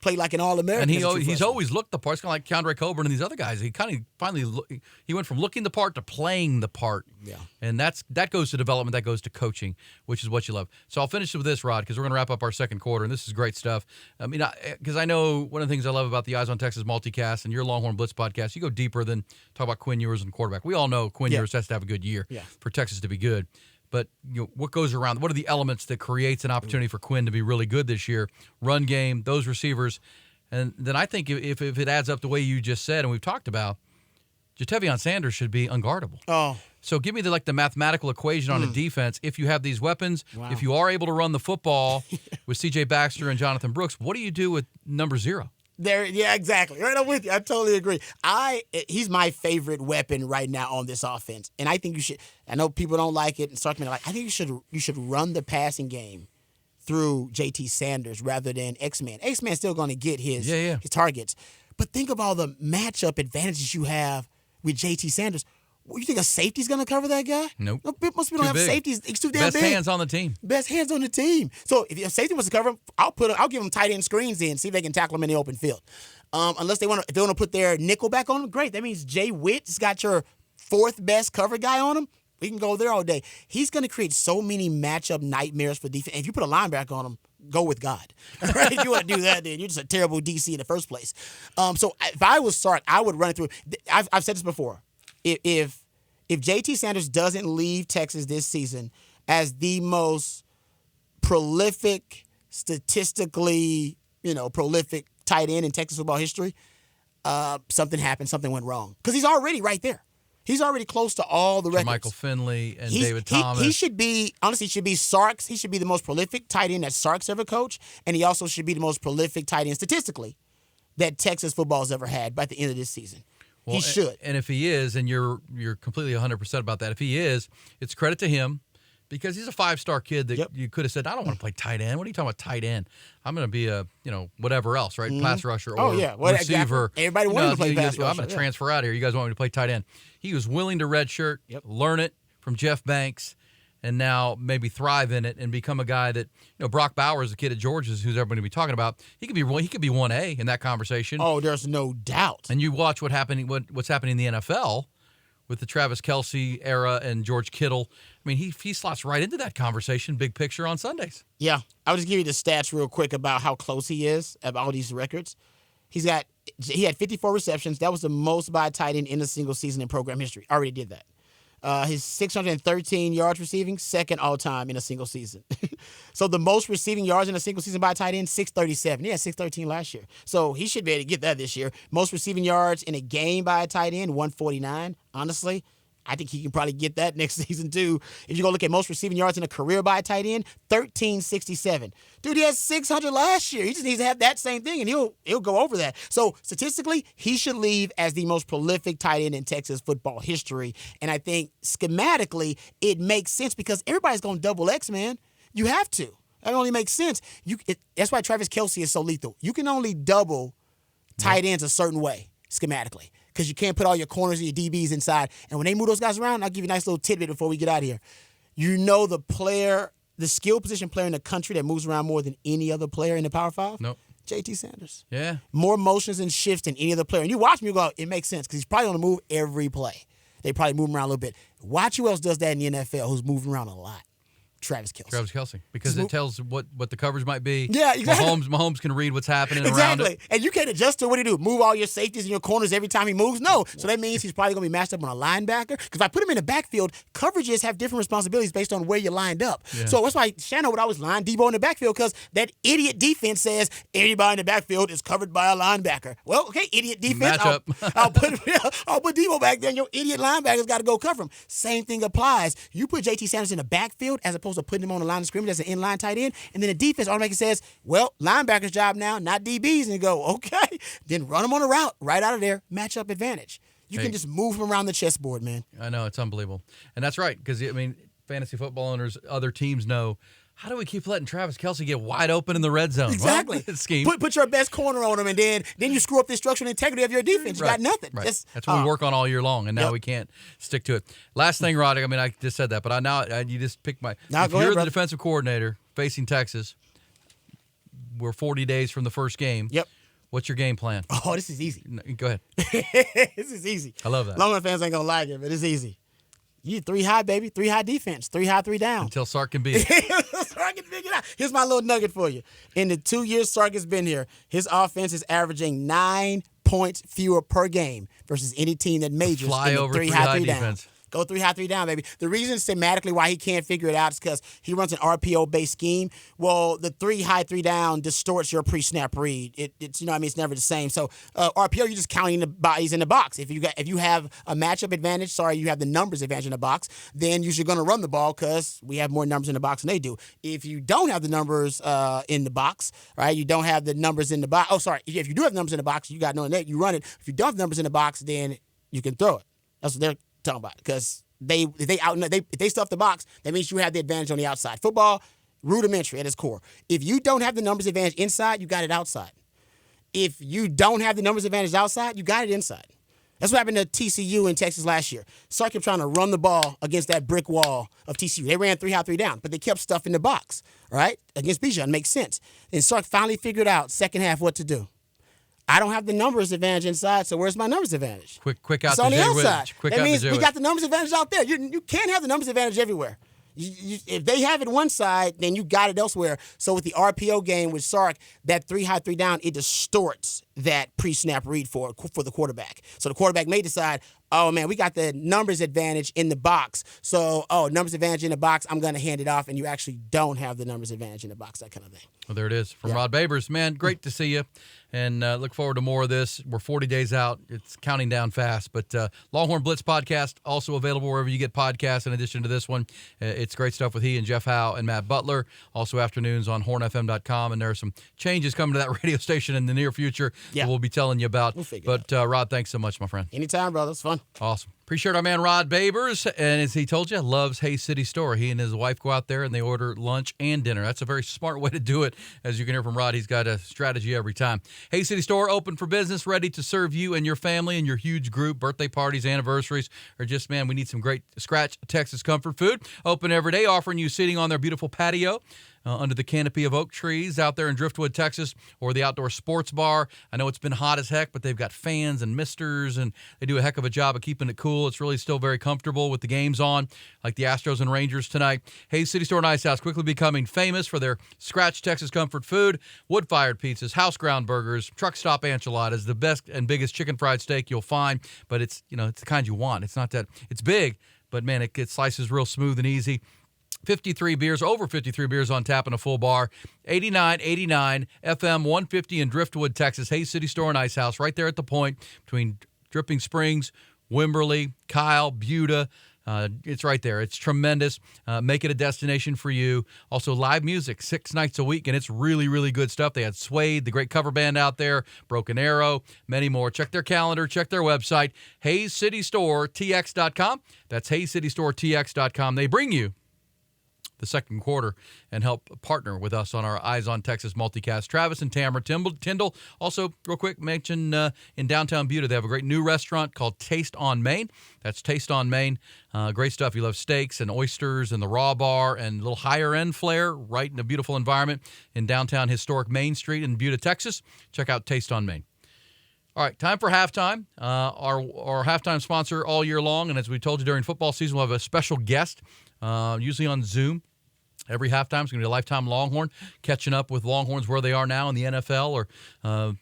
played like an All-American. And he's always looked the part. It's kind of like Keandre Coburn and these other guys. He kind of finally he went from looking the part to playing the part. Yeah. And that goes to development. That goes to coaching, which is what you love. So I'll finish with this, Rod, because we're going to wrap up our second quarter, and this is great stuff. I mean, because I know one of the things I love about the Eyes on Texas multicast and your Longhorn Blitz podcast, you go deeper than talk about Quinn Ewers and quarterback. We all know Quinn Ewers has to have a good year for Texas to be good. But what goes around? What are the elements that creates an opportunity for Quinn to be really good this year? Run game, those receivers. And then I think if it adds up the way you just said and we've talked about, Jatavion Sanders should be unguardable. Oh. So give me the mathematical equation on a defense. If you have these weapons, if you are able to run the football with C.J. Baxter and Jonathan Brooks, what do you do with number 0? Yeah, exactly. Right, I'm with you. I totally agree. He's my favorite weapon right now on this offense, and I think you should. I know people don't like it, and start to like. I think you should run the passing game through J.T. Sanders rather than X-Man. X-Man's still going to get his targets, but think of all the matchup advantages you have with J.T. Sanders. Well, you think a safety's going to cover that guy? Nope. Most people don't have safeties. He's too damn big. Best hands on the team. Best hands on the team. So if a safety wants to cover him, I'll give him tight end screens in, see if they can tackle him in the open field. Unless if they want to put their nickel back on him, great. That means Jay Witt's got your 4th best cover guy on him. We can go there all day. He's going to create so many matchup nightmares for defense. If you put a linebacker on him, go with God. Right? If you want to do that, then you're just a terrible DC in the first place. So if I was Sark, I would run it through. I've said this before. If J.T. Sanders doesn't leave Texas this season as the most prolific, statistically, prolific tight end in Texas football history, something happened, something went wrong. Because he's already right there. He's already close to all the records. Michael Finley and David Thomas. He should be Sark's. He should be the most prolific tight end that Sark's ever coached, and he also should be the most prolific tight end statistically that Texas football has ever had by the end of this season. He should. And if he is, and you're completely 100% about that, if he is, it's credit to him because he's a 5-star kid that you could have said, I don't want to play tight end. What are you talking about tight end? I'm going to be a, whatever else, right? Pass rusher or receiver. Exactly. Everybody wanted to play pass rusher. I'm going to transfer out here. You guys want me to play tight end. He was willing to redshirt, learn it from Jeff Banks, and now maybe thrive in it and become a guy that, Brock Bowers, the kid at Georgia's, who's everybody be talking about, he could be 1A in that conversation. Oh, there's no doubt. And you watch what's happening in the NFL with the Travis Kelce era and George Kittle. I mean, he slots right into that conversation, big picture on Sundays. Yeah. I'll just give you the stats real quick about how close he is about all these records. He had 54 receptions. That was the most by a tight end in a single season in program history. Already did that. His 613 yards receiving, second all-time in a single season. So the most receiving yards in a single season by a tight end, 637. He had 613 last year. So he should be able to get that this year. Most receiving yards in a game by a tight end, 149. Honestly, I think he can probably get that next season too. If you go look at most receiving yards in a career by a tight end, 1367. Dude, he had 600 last year. He just needs to have that same thing, and he'll go over that. So statistically, he should leave as the most prolific tight end in Texas football history. And I think schematically, it makes sense because everybody's going to double X, man. You have to. That only makes sense. That's why Travis Kelce is so lethal. You can only double tight ends a certain way schematically, because you can't put all your corners and your DBs inside. And when they move those guys around, I'll give you a nice little tidbit before we get out of here. The skill position player in the country that moves around more than any other player in the Power 5? Nope. JT Sanders. Yeah. More motions and shifts than any other player. And you watch me go, it makes sense because he's probably on the move every play. They probably move him around a little bit. Watch who else does that in the NFL who's moving around a lot. Travis Kelce. Because it tells what the coverage might be. Yeah, exactly. Mahomes can read what's happening around it. And you can't adjust to what he do. Move all your safeties and your corners every time he moves? No. So that means he's probably going to be matched up on a linebacker. Because if I put him in the backfield, coverages have different responsibilities based on where you're lined up. Yeah. So that's why Shannon would always line Debo in the backfield because that idiot defense says everybody in the backfield is covered by a linebacker. Well, okay, idiot defense. I'll put Debo back there and your idiot linebacker's got to go cover him. Same thing applies. You put JT Sanders in the backfield as opposed to putting him on the line of scrimmage as an inline tight end, and then the defense automatically says, well, linebacker's job now, not DB's, and you go, okay, then run him on a route right out of there, matchup advantage. You can just move him around the chessboard, man. I know, it's unbelievable. And that's right, because, fantasy football owners, other teams know, how do we keep letting Travis Kelce get wide open in the red zone? Exactly. Well, scheme. Put your best corner on him, and then you screw up the structure and integrity of your defense. You got nothing. Right. That's what we work on all year long, and now we can't stick to it. Last thing, Rod, I just said that, but you just picked my – if you're the defensive coordinator facing Texas, we're 40 days from the first game. Yep. What's your game plan? Oh, this is easy. Go ahead. This is easy. I love that. Longhorn fans ain't going to like it, but it's easy. You 3 high, baby. 3 high defense. 3 high, 3 down. Until Sark can beat it. Sark can figure it out. Here's my little nugget for you. In the 2 years Sark has been here, his offense is averaging 9 points fewer per game versus any team that majors in the 3 high, 3 down. Defense. Go 3 high, 3 down, baby. The reason schematically why he can't figure it out is because he runs an RPO-based scheme. Well, the 3 high, 3 down distorts your pre-snap read. It's it's never the same. So RPO, you're just counting the bodies in the box. If you have a matchup advantage, you have the numbers advantage in the box, then you're going to run the ball because we have more numbers in the box than they do. If you don't have the numbers in the box, right? You don't have the numbers in the box. Oh, sorry. If you do have numbers in the box, you got no net. You run it. If you don't have numbers in the box, then you can throw it. That's what they're talking about, because if they stuff the box, that means you have the advantage on the outside. Football, rudimentary at its core. If you don't have the numbers advantage inside, you got it outside. If you don't have the numbers advantage outside, you got it inside. That's what happened to TCU in Texas last year. Sark kept trying to run the ball against that brick wall of TCU. They ran 3 high, 3 down, but they kept stuff in the box, right? Against Bijan, makes sense. And Sark finally figured out second half what to do. I don't have the numbers advantage inside, so where's my numbers advantage? Quick out it's on the outside. That means we got the numbers advantage out there. You can't have the numbers advantage everywhere. If they have it one side, then you got it elsewhere. So with the RPO game with Sark, that 3 high, 3 down, it distorts that pre-snap read for the quarterback. So the quarterback may decide, oh, man, we got the numbers advantage in the box. So, numbers advantage in the box, I'm going to hand it off, and you actually don't have the numbers advantage in the box, that kind of thing. Well, there it is from Rod Babers. Man, great to see you. and look forward to more of this. We're 40 days out. It's counting down fast. But Longhorn Blitz podcast, also available wherever you get podcasts in addition to this one. It's great stuff with he and Jeff Howe and Matt Butler. Also afternoons on hornfm.com, and there are some changes coming to that radio station in the near future that we'll be telling you about. But Rod, thanks so much, my friend. Anytime, brother. It's fun. Awesome. Appreciate our man Rod Babers, and as he told you, loves Hayes City Store. He and his wife go out there and they order lunch and dinner. That's a very smart way to do it. As you can hear from Rod, he's got a strategy every time. Hayes City Store, open for business, ready to serve you and your family and your huge group, birthday parties, anniversaries, or just, man, we need some great scratch Texas comfort food. Open every day, offering you seating on their beautiful patio. Under the canopy of oak trees out there in Driftwood, Texas, or the outdoor sports bar. I know it's been hot as heck, but they've got fans and misters, and they do a heck of a job of keeping it cool. It's really still very comfortable with the games on, like the Astros and Rangers tonight. Hayes City Store and Ice House quickly becoming famous for their scratch Texas comfort food, wood-fired pizzas, house-ground burgers, truck stop enchiladas, the best and biggest chicken fried steak you'll find, but it's the kind you want. It's not that it's big, but man, it slices real smooth and easy. 53 beers, over 53 beers on tap in a full bar. 8989 FM 150 in Driftwood, Texas. Hayes City Store and Ice House, right there at the point between Dripping Springs, Wimberley, Kyle, Buda. It's right there. It's tremendous. Make it a destination for you. Also, live music 6 nights a week, and it's really, really good stuff. They had Suede, the great cover band out there, Broken Arrow, many more. Check their calendar. Check their website, HayesCityStoreTX.com. That's HayesCityStoreTX.com. They bring you the second quarter and help partner with us on our Eyes on Texas multicast. Travis and Tamara Tyndall. Also, real quick, mention in downtown Buda, they have a great new restaurant called Taste on Main. That's Taste on Main. Great stuff. You love steaks and oysters and the raw bar and a little higher end flair right in a beautiful environment in downtown historic Main Street in Buda, Texas. Check out Taste on Main. All right, time for halftime. Our halftime sponsor all year long, and as we told you during football season, we'll have a special guest, usually on Zoom. Every halftime is going to be a lifetime Longhorn, catching up with Longhorns where they are now in the NFL or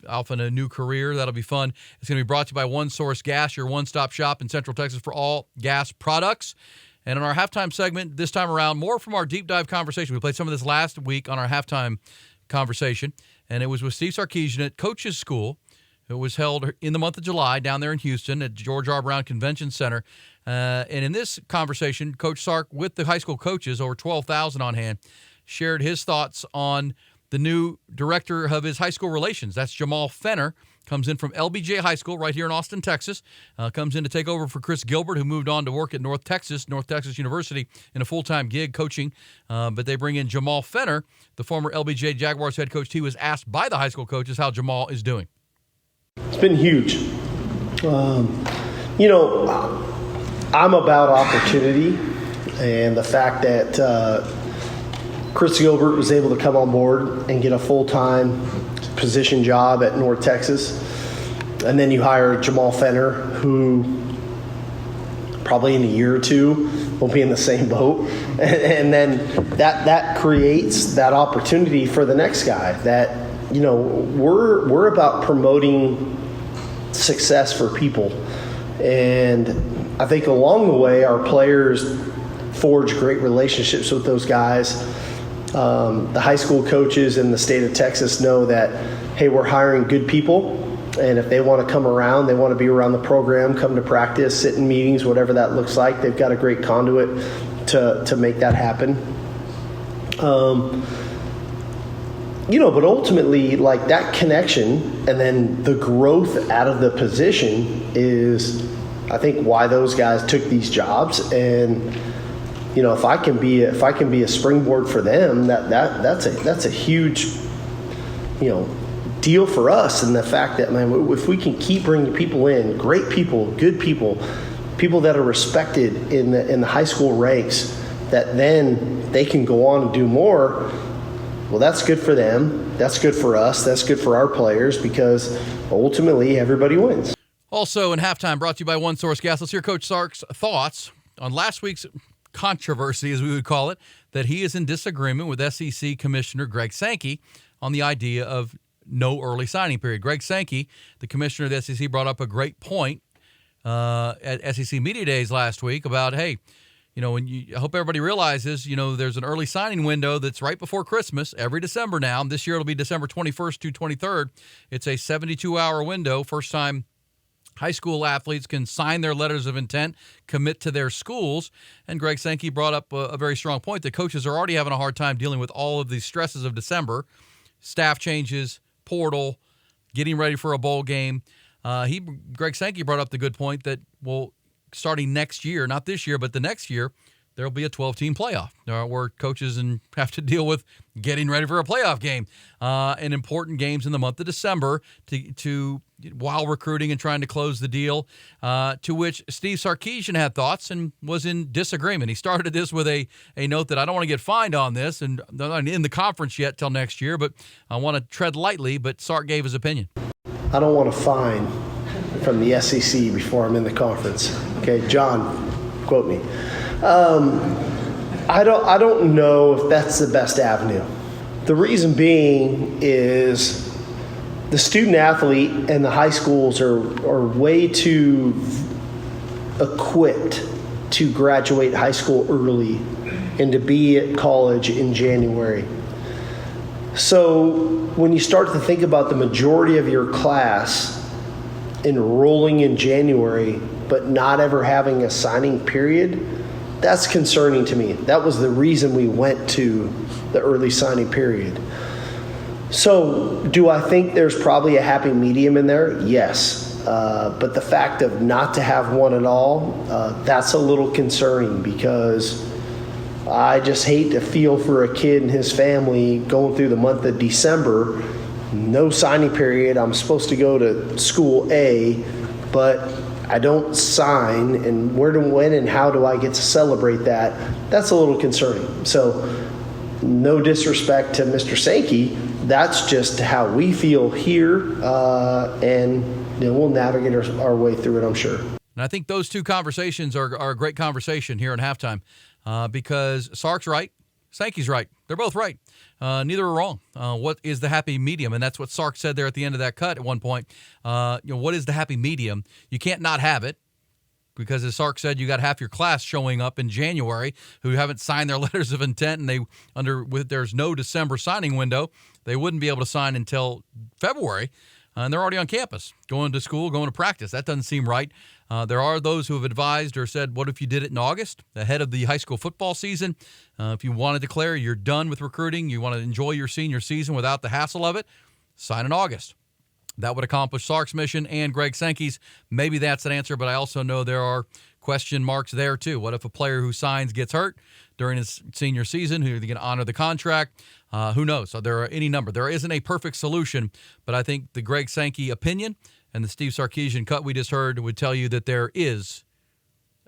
off in a new career. That'll be fun. It's going to be brought to you by One Source Gas, your one-stop shop in Central Texas for all gas products. And in our halftime segment this time around, more from our deep dive conversation. We played some of this last week on our halftime conversation, and it was with Steve Sarkisian at Coach's School. It was held in the month of July down there in Houston at George R. Brown Convention Center. And in this conversation, Coach Sark, with the high school coaches, over 12,000 on hand, shared his thoughts on the new director of his high school relations. That's Jamal Fenner. Comes in from LBJ High School right here in Austin, Texas. Comes in to take over for Chris Gilbert, who moved on to work at North Texas University in a full-time gig coaching. But they bring in Jamal Fenner, the former LBJ Jaguars head coach. He was asked by the high school coaches how Jamal is doing. It's been huge. I'm about opportunity, and the fact that Chris Gilbert was able to come on board and get a full-time position job at North Texas, and then you hire Jamal Fenner, who probably in a year or two will be in the same boat, and then that creates that opportunity for the next guy. That we're about promoting success for people, and I think along the way, our players forge great relationships with those guys. The high school coaches in the state of Texas know that, hey, we're hiring good people, and if they want to come around, they want to be around the program, come to practice, sit in meetings, whatever that looks like. They've got a great conduit to make that happen. But ultimately, like, that connection and then the growth out of the position is, I think, why those guys took these jobs. And if I can be a springboard for them, that's a huge deal for us. And the fact that, man, if we can keep bringing people in, great people, good people that are respected in the high school ranks, that then they can go on and do more. Well, that's good for them. That's good for us. That's good for our players, because ultimately everybody wins. Also in halftime, brought to you by One Source Gas. Let's hear Coach Sark's thoughts on last week's controversy, as we would call it, that he is in disagreement with SEC Commissioner Greg Sankey on the idea of no early signing period. Greg Sankey, the commissioner of the SEC, brought up a great point at SEC Media Days last week about, hey, I hope everybody realizes, there's an early signing window that's right before Christmas every December now. This year it'll be December 21st to 23rd. It's a 72-hour window. First time high school athletes can sign their letters of intent, commit to their schools. And Greg Sankey brought up a very strong point that coaches are already having a hard time dealing with all of these stresses of December, staff changes, portal, getting ready for a bowl game. Greg Sankey brought up the good point that, starting next year, not this year, but the next year, there'll be a 12-team playoff where coaches have to deal with getting ready for a playoff game and important games in the month of December to while recruiting and trying to close the deal, to which Steve Sarkisian had thoughts and was in disagreement. He started this with a note that I don't want to get fined on this, and they're not in the conference yet till next year, but I want to tread lightly, but Sark gave his opinion. I don't want to fine from the SEC before I'm in the conference. Okay, John, quote me. I don't know if that's the best avenue. The reason being is the student athlete and the high schools are way too equipped to graduate high school early and to be at college in January. So when you start to think about the majority of your class enrolling in January but not ever having a signing period, that's concerning to me. That was the reason we went to the early signing period. So do I think there's probably a happy medium in there? Yes. But the fact of not to have one at all, that's a little concerning, because I just hate to feel for a kid and his family going through the month of December, no signing period. I'm supposed to go to school A, but I don't sign, and when and how do I get to celebrate that? That's a little concerning. So no disrespect to Mr. Sankey, that's just how we feel here, and we'll navigate our way through it, I'm sure. And I think those two conversations are a great conversation here in halftime, because Sark's right, Sankey's right. They're both right. Neither are wrong. What is the happy medium? And that's what Sark said there at the end of that cut at one point. What is the happy medium? You can't not have it, because as Sark said, you got half your class showing up in January who haven't signed their letters of intent, and there's no December signing window. They wouldn't be able to sign until February. And they're already on campus, going to school, going to practice. That doesn't seem right. There are those who have advised or said, what if you did it in August, ahead of the high school football season? If you want to declare you're done with recruiting, you want to enjoy your senior season without the hassle of it, sign in August. That would accomplish Sark's mission and Greg Sankey's. Maybe that's an answer, but I also know there are question marks there too. What if a player who signs gets hurt during his senior season? Who are they going to honor the contract? Who knows? So there are any number. There isn't a perfect solution, but I think the Greg Sankey opinion and the Steve Sarkisian cut we just heard would tell you that there is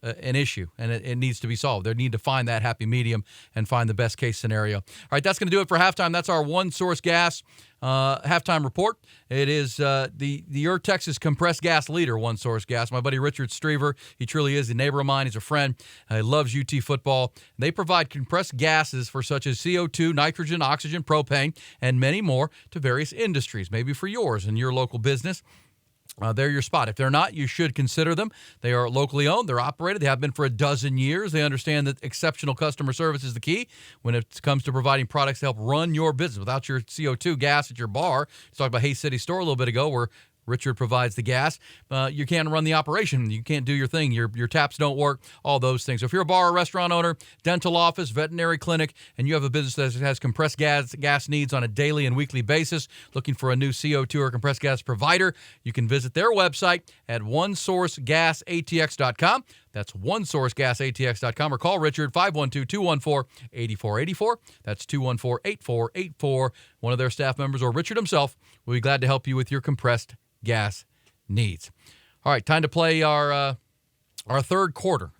an issue, and it needs to be solved. They need to find that happy medium and find the best case scenario. All right, that's going to do it for halftime. That's our One Source Gas halftime report. It is the Texas compressed gas leader, One Source Gas. My buddy Richard Strever, he truly is a neighbor of mine. He's a friend. He loves UT football. They provide compressed gases for such as CO2, nitrogen, oxygen, propane, and many more to various industries, maybe for yours and your local business. They're your spot. If they're not, you should consider them. They are locally owned. They're operated. They have been for a dozen years. They understand that exceptional customer service is the key when it comes to providing products to help run your business. Without your CO2 gas at your bar, we talked about Hayes City Store a little bit ago, where Richard provides the gas. You can't run the operation. You can't do your thing. Your taps don't work, all those things. So if you're a bar or restaurant owner, dental office, veterinary clinic, and you have a business that has compressed gas needs on a daily and weekly basis, looking for a new CO2 or compressed gas provider, you can visit their website at onesourcegasatx.com. That's onesourcegasatx.com, or call Richard 512-214-8484. That's 214-8484. One of their staff members or Richard himself will be glad to help you with your compressed gas needs. All right, time to play our third quarter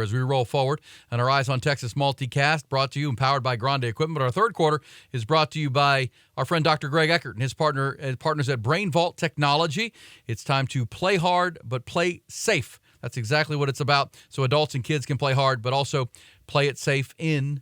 as we roll forward on our Eyes on Texas multicast, brought to you and powered by Grande Equipment. But our third quarter is brought to you by our friend Dr. Greg Eckert and his partners at Brain Vault Technology. It's time to play hard but play safe. That's exactly what it's about. So adults and kids can play hard, but also play it safe in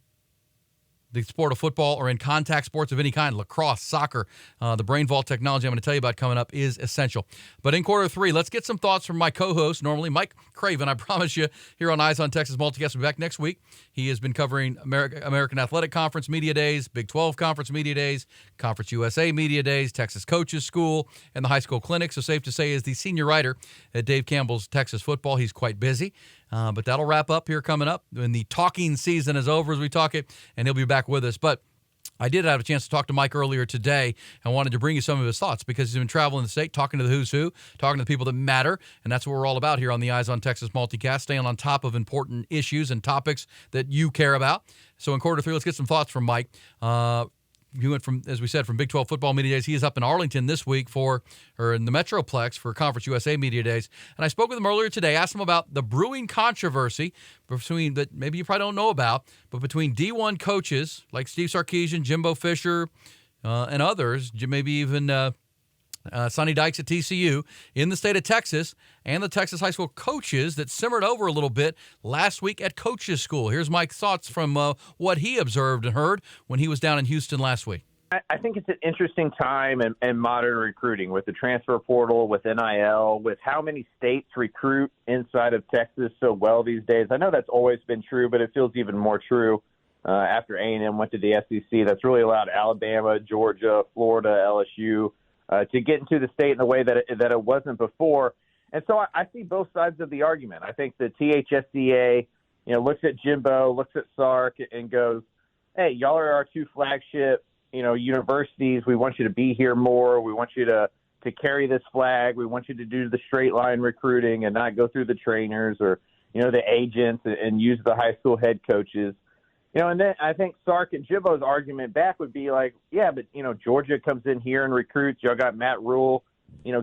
the sport of football or in contact sports of any kind, lacrosse, soccer, the brain vault technology I'm going to tell you about coming up is essential. But in quarter three, let's get some thoughts from my co-host, normally Mike Craven. I promise you, here on Eyes on Texas Multicast, we'll be back next week. He has been covering American Athletic Conference Media Days, Big 12 Conference Media Days, Conference USA Media Days, Texas Coaches School, and the High School Clinic. So safe to say, is the senior writer at Dave Campbell's Texas Football. He's quite busy. But that'll wrap up here coming up when the talking season is over as we talk it, and he'll be back with us. But I did have a chance to talk to Mike earlier today and wanted to bring you some of his thoughts because he's been traveling the state, talking to the who's who, talking to the people that matter, and that's what we're all about here on the Eyes on Texas Multicast, staying on top of important issues and topics that you care about. So in quarter three, let's get some thoughts from Mike. He went from, as we said, from Big 12 Football Media Days. He is up in Arlington this week in the Metroplex for Conference USA Media Days. And I spoke with him earlier today, asked him about the brewing controversy between, that maybe you probably don't know about, but between D1 coaches like Steve Sarkisian, Jimbo Fisher, and others, maybe even Sonny Dykes at TCU in the state of Texas, and the Texas high school coaches that simmered over a little bit last week at Coaches School. Here's Mike's thoughts from what he observed and heard when he was down in Houston last week. I think it's an interesting time in modern recruiting with the transfer portal, with NIL, with how many states recruit inside of Texas so well these days. I know that's always been true, but it feels even more true after A&M went to the SEC. That's really allowed Alabama, Georgia, Florida, LSU to get into the state in a way that it wasn't before. And so I see both sides of the argument. I think the THSCA, looks at Jimbo, looks at Sark, and goes, hey, y'all are our two flagship, universities. We want you to be here more. We want you to carry this flag. We want you to do the straight line recruiting and not go through the trainers or, the agents and use the high school head coaches. And then I think Sark and Jimbo's argument back would be like, yeah, but, Georgia comes in here and recruits. Y'all got Matt Rule,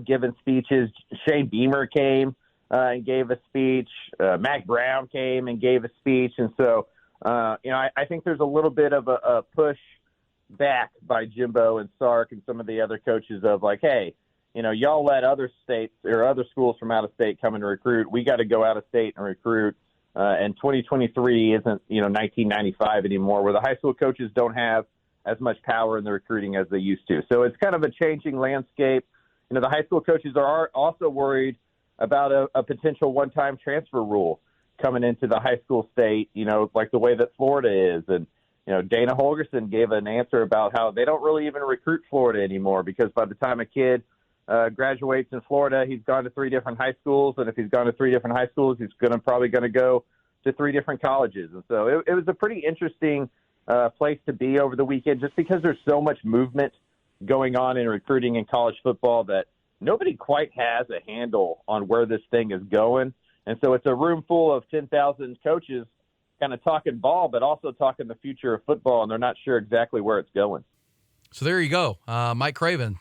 giving speeches. Shane Beamer came and gave a speech. Mac Brown came and gave a speech. And so, I think there's a little bit of a push back by Jimbo and Sark and some of the other coaches of like, hey, y'all let other states or other schools from out of state come and recruit. We got to go out of state and recruit. And 2023 isn't, 1995 anymore, where the high school coaches don't have as much power in the recruiting as they used to. So it's kind of a changing landscape. The high school coaches are also worried about a potential one-time transfer rule coming into the high school state, like the way that Florida is. And, Dana Holgerson gave an answer about how they don't really even recruit Florida anymore because by the time a kid graduates in Florida, he's gone to 3 different high schools, and if he's gone to 3 different high schools, he's probably going to go to 3 different colleges. And so it was a pretty interesting place to be over the weekend, just because there's so much movement going on in recruiting in college football that nobody quite has a handle on where this thing is going. And so it's a room full of 10,000 coaches kind of talking ball, but also talking the future of football, and they're not sure exactly where it's going. So there you go. Mike Craven,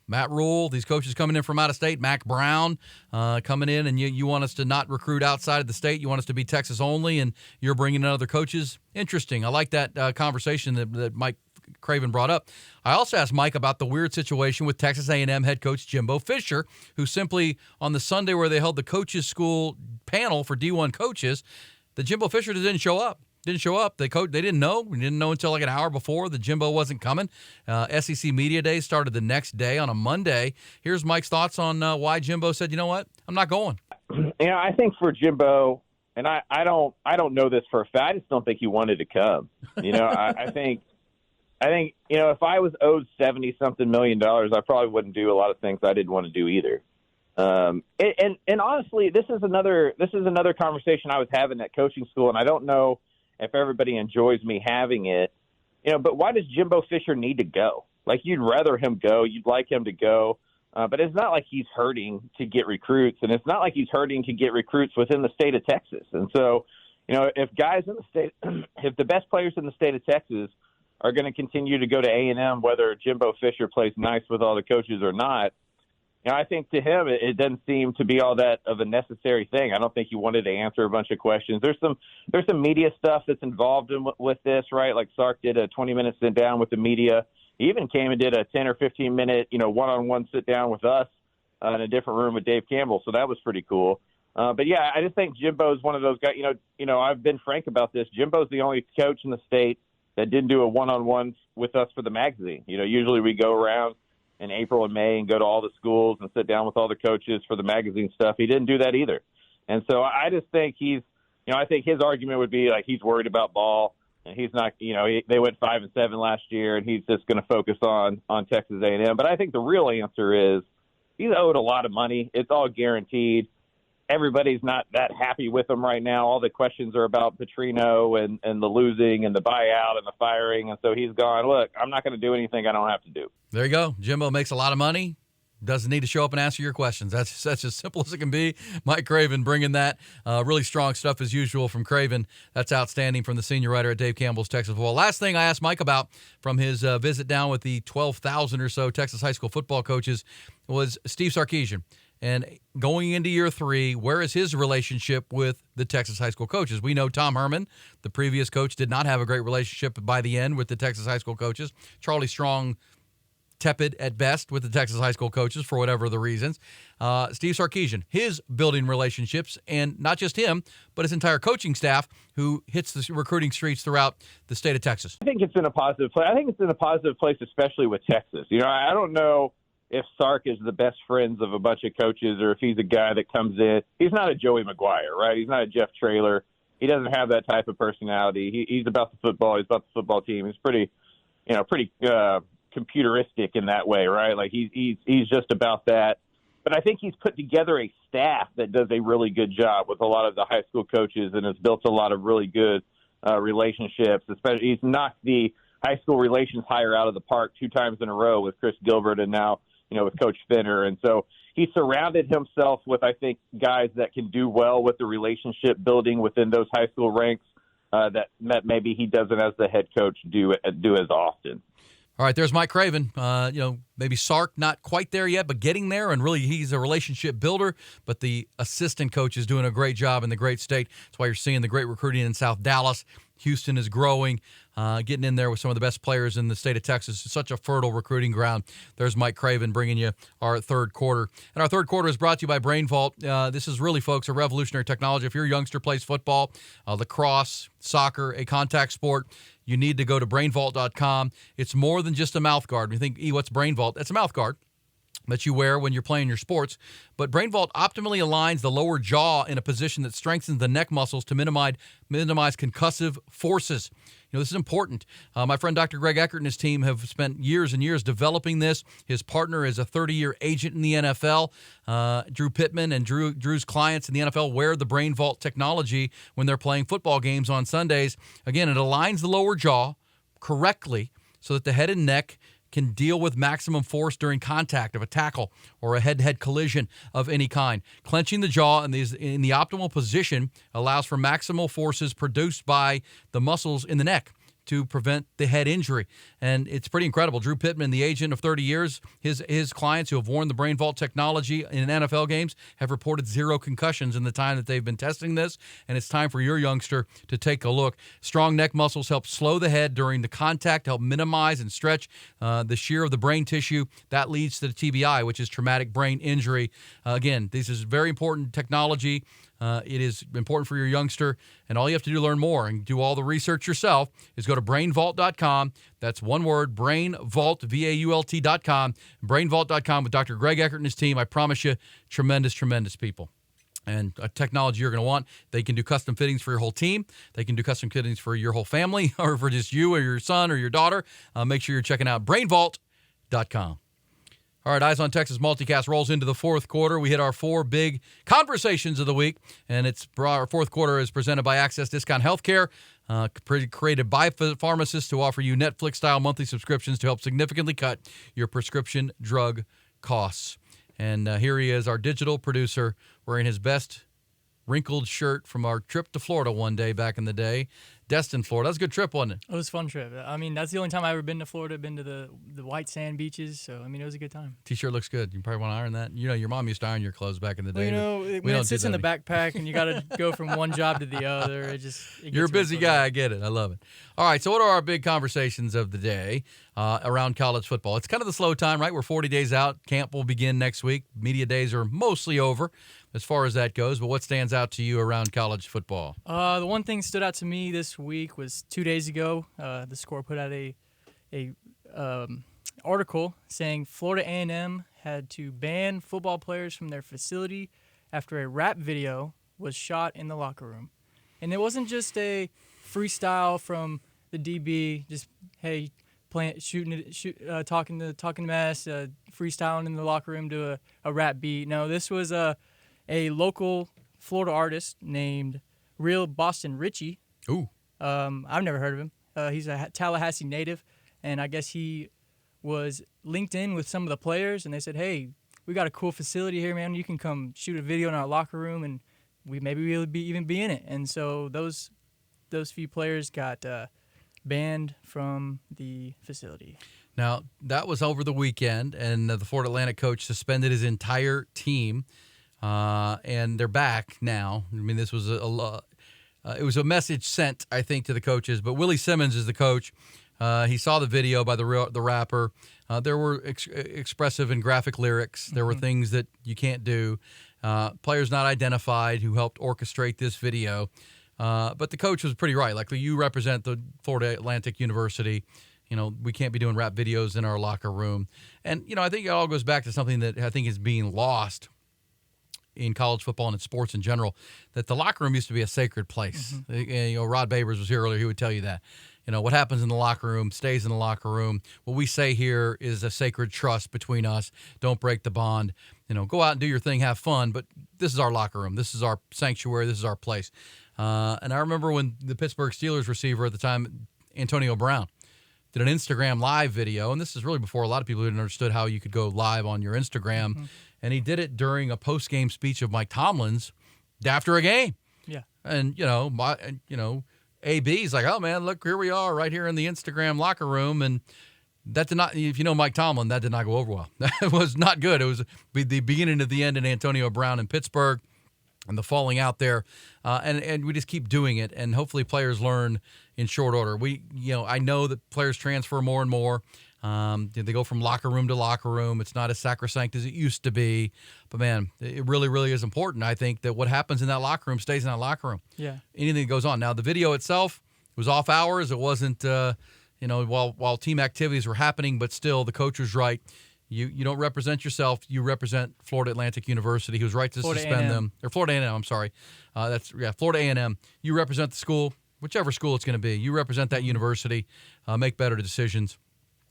Matt Rule, these coaches coming in from out of state, Mac Brown coming in, and you want us to not recruit outside of the state. You want us to be Texas only, and you're bringing in other coaches. Interesting. I like that conversation that Mike Craven brought up. I also asked Mike about the weird situation with Texas A&M head coach Jimbo Fisher, who simply on the Sunday where they held the coaches school panel for D1 coaches, the Jimbo Fisher didn't show up. They didn't know. We didn't know until like an hour before that Jimbo wasn't coming. SEC Media Day started the next day on a Monday. Here's Mike's thoughts on why Jimbo said, you know what, I'm not going. I think for Jimbo, and I don't know this for a fact. I just don't think he wanted to come. I think if I was owed $70-something million, I probably wouldn't do a lot of things I didn't want to do either. And honestly, this is another conversation I was having at coaching school, and I don't know if everybody enjoys me having it, but why does Jimbo Fisher need to go? Like, you'd rather him go. You'd like him to go. But it's not like he's hurting to get recruits, and it's not like he's hurting to get recruits within the state of Texas. And so, if guys in the state, if the best players in the state of Texas are going to continue to go to A&M, whether Jimbo Fisher plays nice with all the coaches or not, I think to him it doesn't seem to be all that of a necessary thing. I don't think he wanted to answer a bunch of questions. There's some media stuff that's involved with this, right? Like Sark did a 20-minute sit down with the media. He even came and did a 10 or 15-minute, one-on-one sit down with us in a different room with Dave Campbell. So that was pretty cool. But yeah, I just think Jimbo's one of those guys. I've been frank about this. Jimbo's the only coach in the state that didn't do a one-on-one with us for the magazine. Usually we go around in April and May and go to all the schools and sit down with all the coaches for the magazine stuff. He didn't do that either. And so I just think I think his argument would be like he's worried about ball and he's not, they went 5-7 last year and he's just going to focus on Texas A&M. But I think the real answer is he's owed a lot of money. It's all guaranteed. Everybody's not that happy with him right now. All the questions are about Petrino and the losing and the buyout and the firing. And so he's gone, look, I'm not going to do anything I don't have to do. There you go. Jimbo makes a lot of money. Doesn't need to show up and answer your questions. That's as simple as it can be. Mike Craven bringing that. Really strong stuff as usual from Craven. That's outstanding from the senior writer at Dave Campbell's Texas Football. Last thing I asked Mike about from his visit down with the 12,000 or so Texas high school football coaches was Steve Sarkisian. And going into year 3, where is his relationship with the Texas high school coaches? We know Tom Herman, the previous coach, did not have a great relationship by the end with the Texas high school coaches. Charlie Strong, tepid at best with the Texas high school coaches for whatever the reasons. Steve Sarkisian, his building relationships, and not just him, but his entire coaching staff who hits the recruiting streets throughout the state of Texas. I think it's in a positive place. I think it's in a positive place, especially with Texas. I don't know if Sark is the best friends of a bunch of coaches or if he's a guy that comes in. He's not a Joey McGuire, right? He's not a Jeff Traylor. He doesn't have that type of personality. He's about the football. He's about the football team. He's pretty computeristic in that way, right? Like he's just about that. But I think he's put together a staff that does a really good job with a lot of the high school coaches and has built a lot of really good relationships. Especially, he's knocked the high school relations hire out of the park 2 times in a row with Chris Gilbert and now with Coach Finner. And so he surrounded himself with, I think, guys that can do well with the relationship building within those high school ranks that maybe he doesn't as the head coach do as often. All right, there's Mike Craven. Maybe Sark not quite there yet, but getting there, and really he's a relationship builder, but the assistant coach is doing a great job in the great state. That's why you're seeing the great recruiting in South Dallas. Houston is growing, getting in there with some of the best players in the state of Texas. It's such a fertile recruiting ground. There's Mike Craven bringing you our third quarter. And our third quarter is brought to you by Brain Vault. This is really, folks, a revolutionary technology. If your youngster plays football, lacrosse, soccer, a contact sport, you need to go to brainvault.com. It's more than just a mouth guard. When you think, what's Brain Vault? It's a mouth guard that you wear when you're playing your sports. But Brain Vault optimally aligns the lower jaw in a position that strengthens the neck muscles to minimize concussive forces. This is important. My friend Dr. Greg Eckert and his team have spent years and years developing this. His partner is a 30-year agent in the NFL. Drew Pittman and Drew's clients in the NFL wear the Brain Vault technology when they're playing football games on Sundays. Again, it aligns the lower jaw correctly so that the head and neck can deal with maximum force during contact of a tackle or a head-to-head collision of any kind. Clenching the jaw in the optimal position allows for maximal forces produced by the muscles in the neck to prevent the head injury. And it's pretty incredible. Drew Pittman, the agent of 30 years, his clients who have worn the Brain Vault technology in NFL games have reported 0 concussions in the time that they've been testing this, and it's time for your youngster to take a look. Strong neck muscles help slow the head during the contact, help minimize and stretch the shear of the brain tissue. That leads to the TBI, which is traumatic brain injury. Again, this is very important technology. It is important for your youngster, and all you have to do to learn more and do all the research yourself is go to brainvault.com. That's one word, brainvault, VAULT.com, brainvault.com with Dr. Greg Eckert and his team. I promise you, tremendous, tremendous people. And a technology you're going to want. They can do custom fittings for your whole team. They can do custom fittings for your whole family or for just you or your son or your daughter. Make sure you're checking out brainvault.com. All right, Eyes on Texas Multicast rolls into the fourth quarter. We hit our 4 big conversations of the week, and our fourth quarter is presented by Access Discount Healthcare, created by pharmacists to offer you Netflix-style monthly subscriptions to help significantly cut your prescription drug costs. And here he is, our digital producer, wearing his best wrinkled shirt from our trip to Florida one day back in the day. Destin, Florida. That was a good trip, wasn't it? It was a fun trip. I mean, that's the only time I've ever been to Florida, been to the white sand beaches. So, I mean, it was a good time. T-shirt looks good. You probably want to iron that. Your mom used to iron your clothes back in the day. When it sits in the backpack and you got to go from one job to the other, You're a busy guy. I get it. I love it. All right, so what are our big conversations of the day around college football? It's kind of the slow time, right? We're 40 days out. Camp will begin next week. Media days are mostly over. as far as that goes. But what stands out to you around college football? The one thing that stood out to me this week was 2 days ago. The Score put out a article saying Florida A&M had to ban football players from their facility after a rap video was shot in the locker room. And it wasn't just a freestyle from the DB, just hey, talking mess, freestyling in the locker room to a rap beat. No, this was a local Florida artist named Real Boston Richie. Ooh. I've never heard of him. He's a Tallahassee native, and I guess he was linked in with some of the players, and they said, hey, we got a cool facility here, man. You can come shoot a video in our locker room, and we'll even be in it. And so those few players got banned from the facility. Now, that was over the weekend, and the Florida Atlantic coach suspended his entire team, and they're back now. I mean, this was it was a message sent, I think, to the coaches, but Willie Simmons is the coach. He saw the video by the rapper. There were expressive and graphic lyrics. There were things that you can't do. Players not identified who helped orchestrate this video. But the coach was pretty right. Like, you represent the Florida Atlantic University. You know, we can't be doing rap videos in our locker room. And, you know, I think it all goes back to something that I think is being lost in college football and in sports in general, that the locker room used to be a sacred place. You know, Rod Babers was here earlier. He would tell you that. You know, what happens in the locker room stays in the locker room. What we say here is a sacred trust between us. Don't break the bond. You know, go out and do your thing, have fun, but this is our locker room. This is our sanctuary. This is our place. And I remember when the Pittsburgh Steelers receiver at the time, Antonio Brown, did an Instagram live video, and this is really before a lot of people even understood how you could go live on your Instagram, and he did it during a post-game speech of Mike Tomlin's after a game. Yeah. And, AB's like, oh, man, look, here we are right here in the Instagram locker room. And that did not, if you know Mike Tomlin, that did not go over well. That was not good. It was the beginning of the end in Antonio Brown in Pittsburgh and the falling out there. And we just keep doing it. And hopefully players learn in short order. I know that players transfer more and more. They go from locker room to locker room. It's not as sacrosanct as it used to be. But, man, it really, really is important, I think, that what happens in that locker room stays in that locker room. Yeah. Anything that goes on. Now, the video itself was off hours. It wasn't, while team activities were happening, but still the coach was right. You don't represent yourself. You represent Florida Atlantic University. He was right to suspend them. Or Florida A&M, I'm sorry. Florida A&M. You represent the school, whichever school it's going to be. You represent that university. Make better decisions.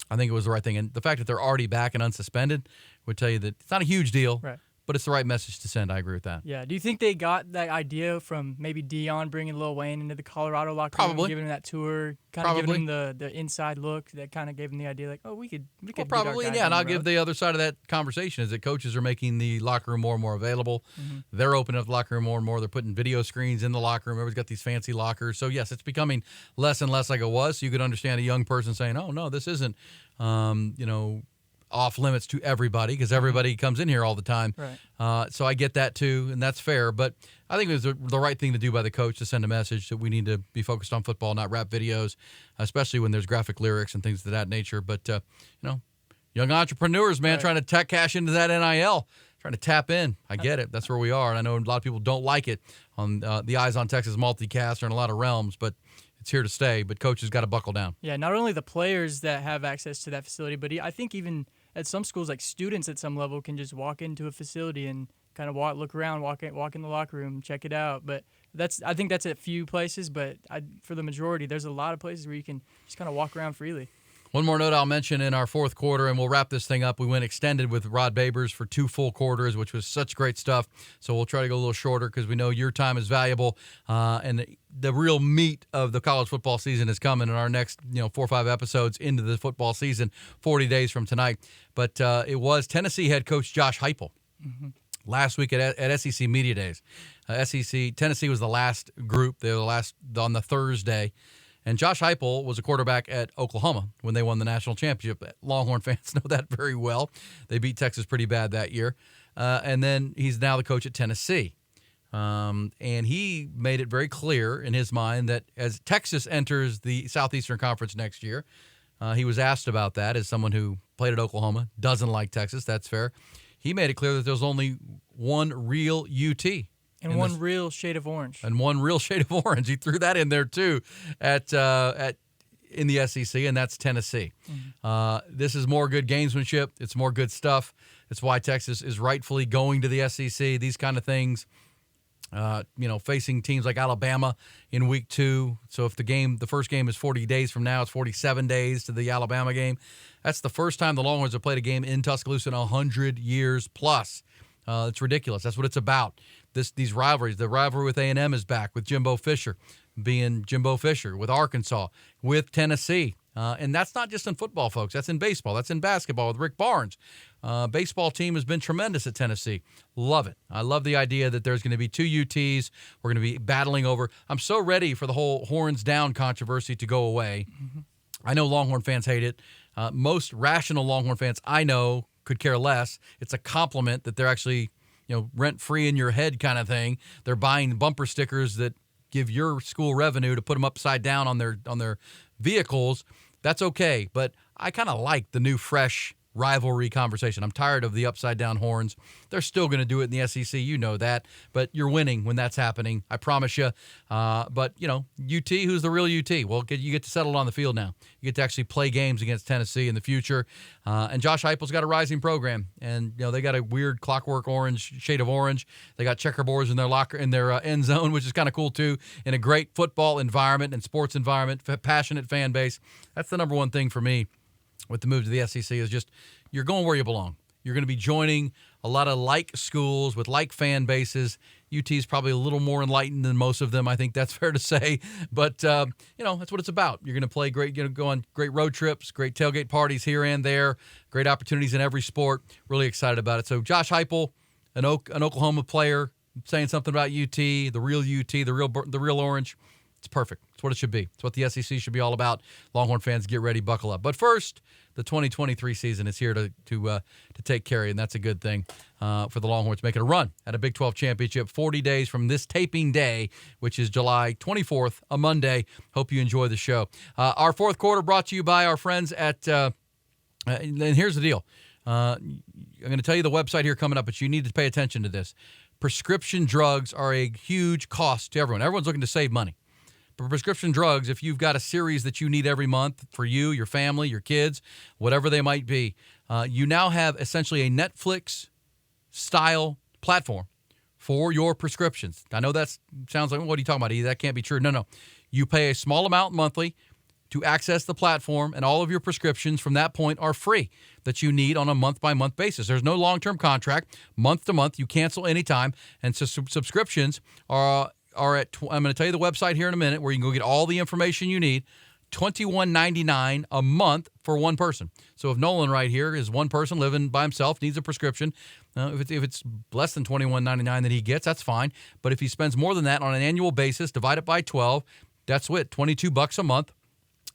I think it was the right thing. And the fact that they're already back and unsuspended would tell you that it's not a huge deal, right, but it's the right message to send. I agree with that. Yeah. Do you think they got that idea from maybe Dion bringing Lil Wayne into the Colorado locker room, giving him that tour, kind of giving him the inside look that kind of gave him the idea, like, oh, we could probably, yeah. And I'll give the other side of that conversation is that coaches are making the locker room more and more available. They're opening up the locker room more and more. They're putting video screens in the locker room. Everybody's got these fancy lockers. So, yes, it's becoming less and less like it was. So you could understand a young person saying, oh, no, this isn't, off limits to everybody because everybody comes in here all the time. Right. So I get that too, and that's fair. But I think it was the right thing to do by the coach to send a message that we need to be focused on football, not rap videos, especially when there's graphic lyrics and things of that nature. But, young entrepreneurs, man, right, trying to cash into that NIL, trying to tap in. I get it. That's where we are. And I know a lot of people don't like it on the Eyes on Texas multicast or in a lot of realms, but it's here to stay. But coaches got to buckle down. Yeah, not only the players that have access to that facility, but I think even at some schools, like students at some level can just walk into a facility and kind of look around, walk in the locker room, check it out. But I think that's at a few places, but for the majority, there's a lot of places where you can just kind of walk around freely. One more note I'll mention in our fourth quarter, and we'll wrap this thing up. We went extended with Rod Babers for 2 full quarters, which was such great stuff. So we'll try to go a little shorter because we know your time is valuable. And the real meat of the college football season is coming in our next 4 or 5 episodes into the football season, 40 days from tonight. But it was Tennessee head coach Josh Heupel last week at SEC Media Days. Tennessee was the last group. They were the last on the Thursday. And Josh Heupel was a quarterback at Oklahoma when they won the national championship. Longhorn fans know that very well. They beat Texas pretty bad that year. And then he's now the coach at Tennessee. And he made it very clear in his mind that as Texas enters the Southeastern Conference next year, he was asked about that as someone who played at Oklahoma, doesn't like Texas. That's fair. He made it clear that there's only one real UT. And one real shade of orange. And one real shade of orange. He threw that in there, too, in the SEC, and that's Tennessee. This is more good gamesmanship. It's more good stuff. It's why Texas is rightfully going to the SEC. These kind of things, facing teams like Alabama in week 2. So if the first game is 40 days from now, it's 47 days to the Alabama game. That's the first time the Longhorns have played a game in Tuscaloosa in 100 years plus. It's ridiculous. That's what it's about. These rivalries. The rivalry with A&M is back with Jimbo Fisher being Jimbo Fisher, with Arkansas, with Tennessee. And that's not just in football, folks. That's in baseball. That's in basketball with Rick Barnes. Baseball team has been tremendous at Tennessee. Love it. I love the idea that there's going to be 2 UTs. We're going to be battling over. I'm so ready for the whole horns down controversy to go away. I know Longhorn fans hate it. Most rational Longhorn fans I know could care less. It's a compliment that they're actually, rent-free in your head kind of thing. They're buying bumper stickers that give your school revenue to put them upside down on their vehicles. That's okay, but I kind of like the new, fresh rivalry conversation. I'm tired of the upside-down horns. They're still going to do it in the SEC. You know that, but you're winning when that's happening. I promise you. But, UT, who's the real UT? Well, you get to settle on the field now. You get to actually play games against Tennessee in the future. And Josh Heupel's got a rising program, and they got a weird clockwork orange, shade of orange. They got checkerboards in their end zone, which is kind of cool too. In a great football environment and sports environment, passionate fan base. That's the number one thing for me with the move to the SEC is just you're going where you belong. You're going to be joining a lot of like schools with like fan bases. UT is probably a little more enlightened than most of them. I think that's fair to say. But, that's what it's about. You're going to play great, go on great road trips, great tailgate parties here and there, great opportunities in every sport. Really excited about it. So Josh Heupel, an Oklahoma player, saying something about UT, the real UT, the real orange. It's perfect. It's what it should be. It's what the SEC should be all about. Longhorn fans, get ready, buckle up. But first, the 2023 season is here to take care of you, and that's a good thing for the Longhorns making a run at a Big 12 championship 40 days from this taping day, which is July 24th, a Monday. Hope you enjoy the show. Our fourth quarter brought to you by our friends at and here's the deal. I'm going to tell you the website here coming up, but you need to pay attention to this. Prescription drugs are a huge cost to everyone. Everyone's looking to save money. For prescription drugs, if you've got a series that you need every month for you, your family, your kids, whatever they might be, you now have essentially a Netflix-style platform for your prescriptions. I know that sounds like, what are you talking about, E? That can't be true. No. You pay a small amount monthly to access the platform, and all of your prescriptions from that point are free that you need on a month-by-month basis. There's no long-term contract. Month to month, you cancel anytime, and so subscriptions are at, I'm going to tell you the website here in a minute where you can go get all the information you need, $21.99 a month for one person. So if Nolan right here is one person living by himself, needs a prescription, if it's less than $21.99 that he gets, that's fine. But if he spends more than that on an annual basis, divide it by 12, that's what, $22 a month.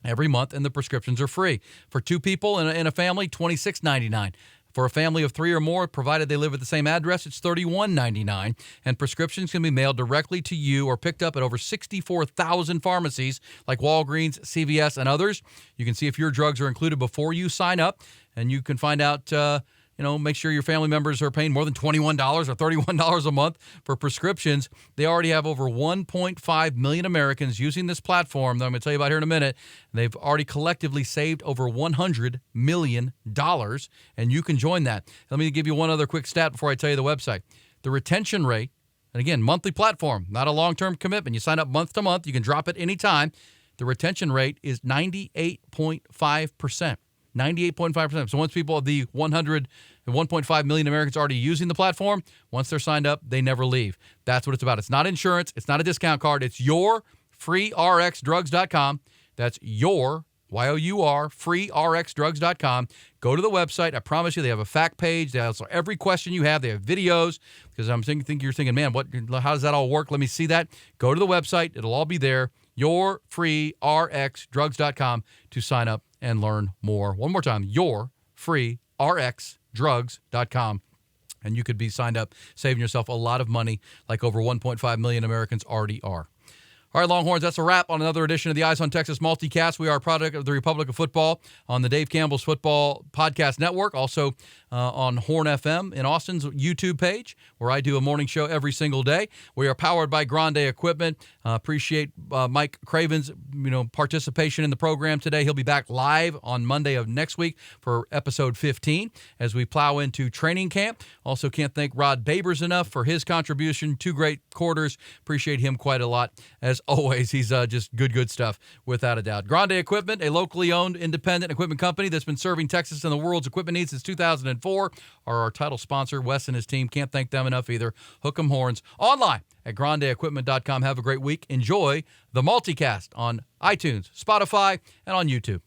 Every month, and the prescriptions are free. For 2 people in a family, $26.99. For a family of 3 or more, provided they live at the same address, it's $31.99. And prescriptions can be mailed directly to you or picked up at over 64,000 pharmacies like Walgreens, CVS, and others. You can see if your drugs are included before you sign up, and you can find out, make sure your family members are paying more than $21 or $31 a month for prescriptions. They already have over 1.5 million Americans using this platform that I'm going to tell you about here in a minute. They've already collectively saved over $100 million, and you can join that. Let me give you one other quick stat before I tell you the website. The retention rate, and again, monthly platform, not a long-term commitment. You sign up month to month. You can drop it anytime. The retention rate is 98.5%. 98.5%. So once people, the 1.5 million Americans already using the platform, once they're signed up, they never leave. That's what it's about. It's not insurance. It's not a discount card. It's your freerxdrugs.com. That's your, Y-O-U-R, freerxdrugs.com. Go to the website. I promise you they have a fact page. They answer every question you have. They have videos because I'm thinking you're thinking, man, how does that all work? Let me see that. Go to the website. It'll all be there. Your freerxdrugs.com to sign up and learn more. One more time, your freerxdrugs.com. And you could be signed up, saving yourself a lot of money like over 1.5 million Americans already are. All All right, Longhorns, that's a wrap on another edition of the Eyes on Texas Multicast. We are a product of the Republic of Football on the Dave Campbell's Football Podcast Network, also on Horn FM in Austin's YouTube page, where I do a morning show every single day. We are powered by Grande Equipment. Appreciate Mike Craven's participation in the program today. He'll be back live on Monday of next week for episode 15 as we plow into training camp. Also can't thank Rod Babers enough for his contribution. 2 great quarters. Appreciate him quite a lot. As always, he's just good stuff, without a doubt. Grande Equipment, a locally owned independent equipment company that's been serving Texas and the world's equipment needs since 2004, are our title sponsor. Wes and his team, can't thank them enough either. Hook 'em horns. Online at grandeequipment.com. Have a great week. Enjoy the Multicast on iTunes, Spotify, and on YouTube.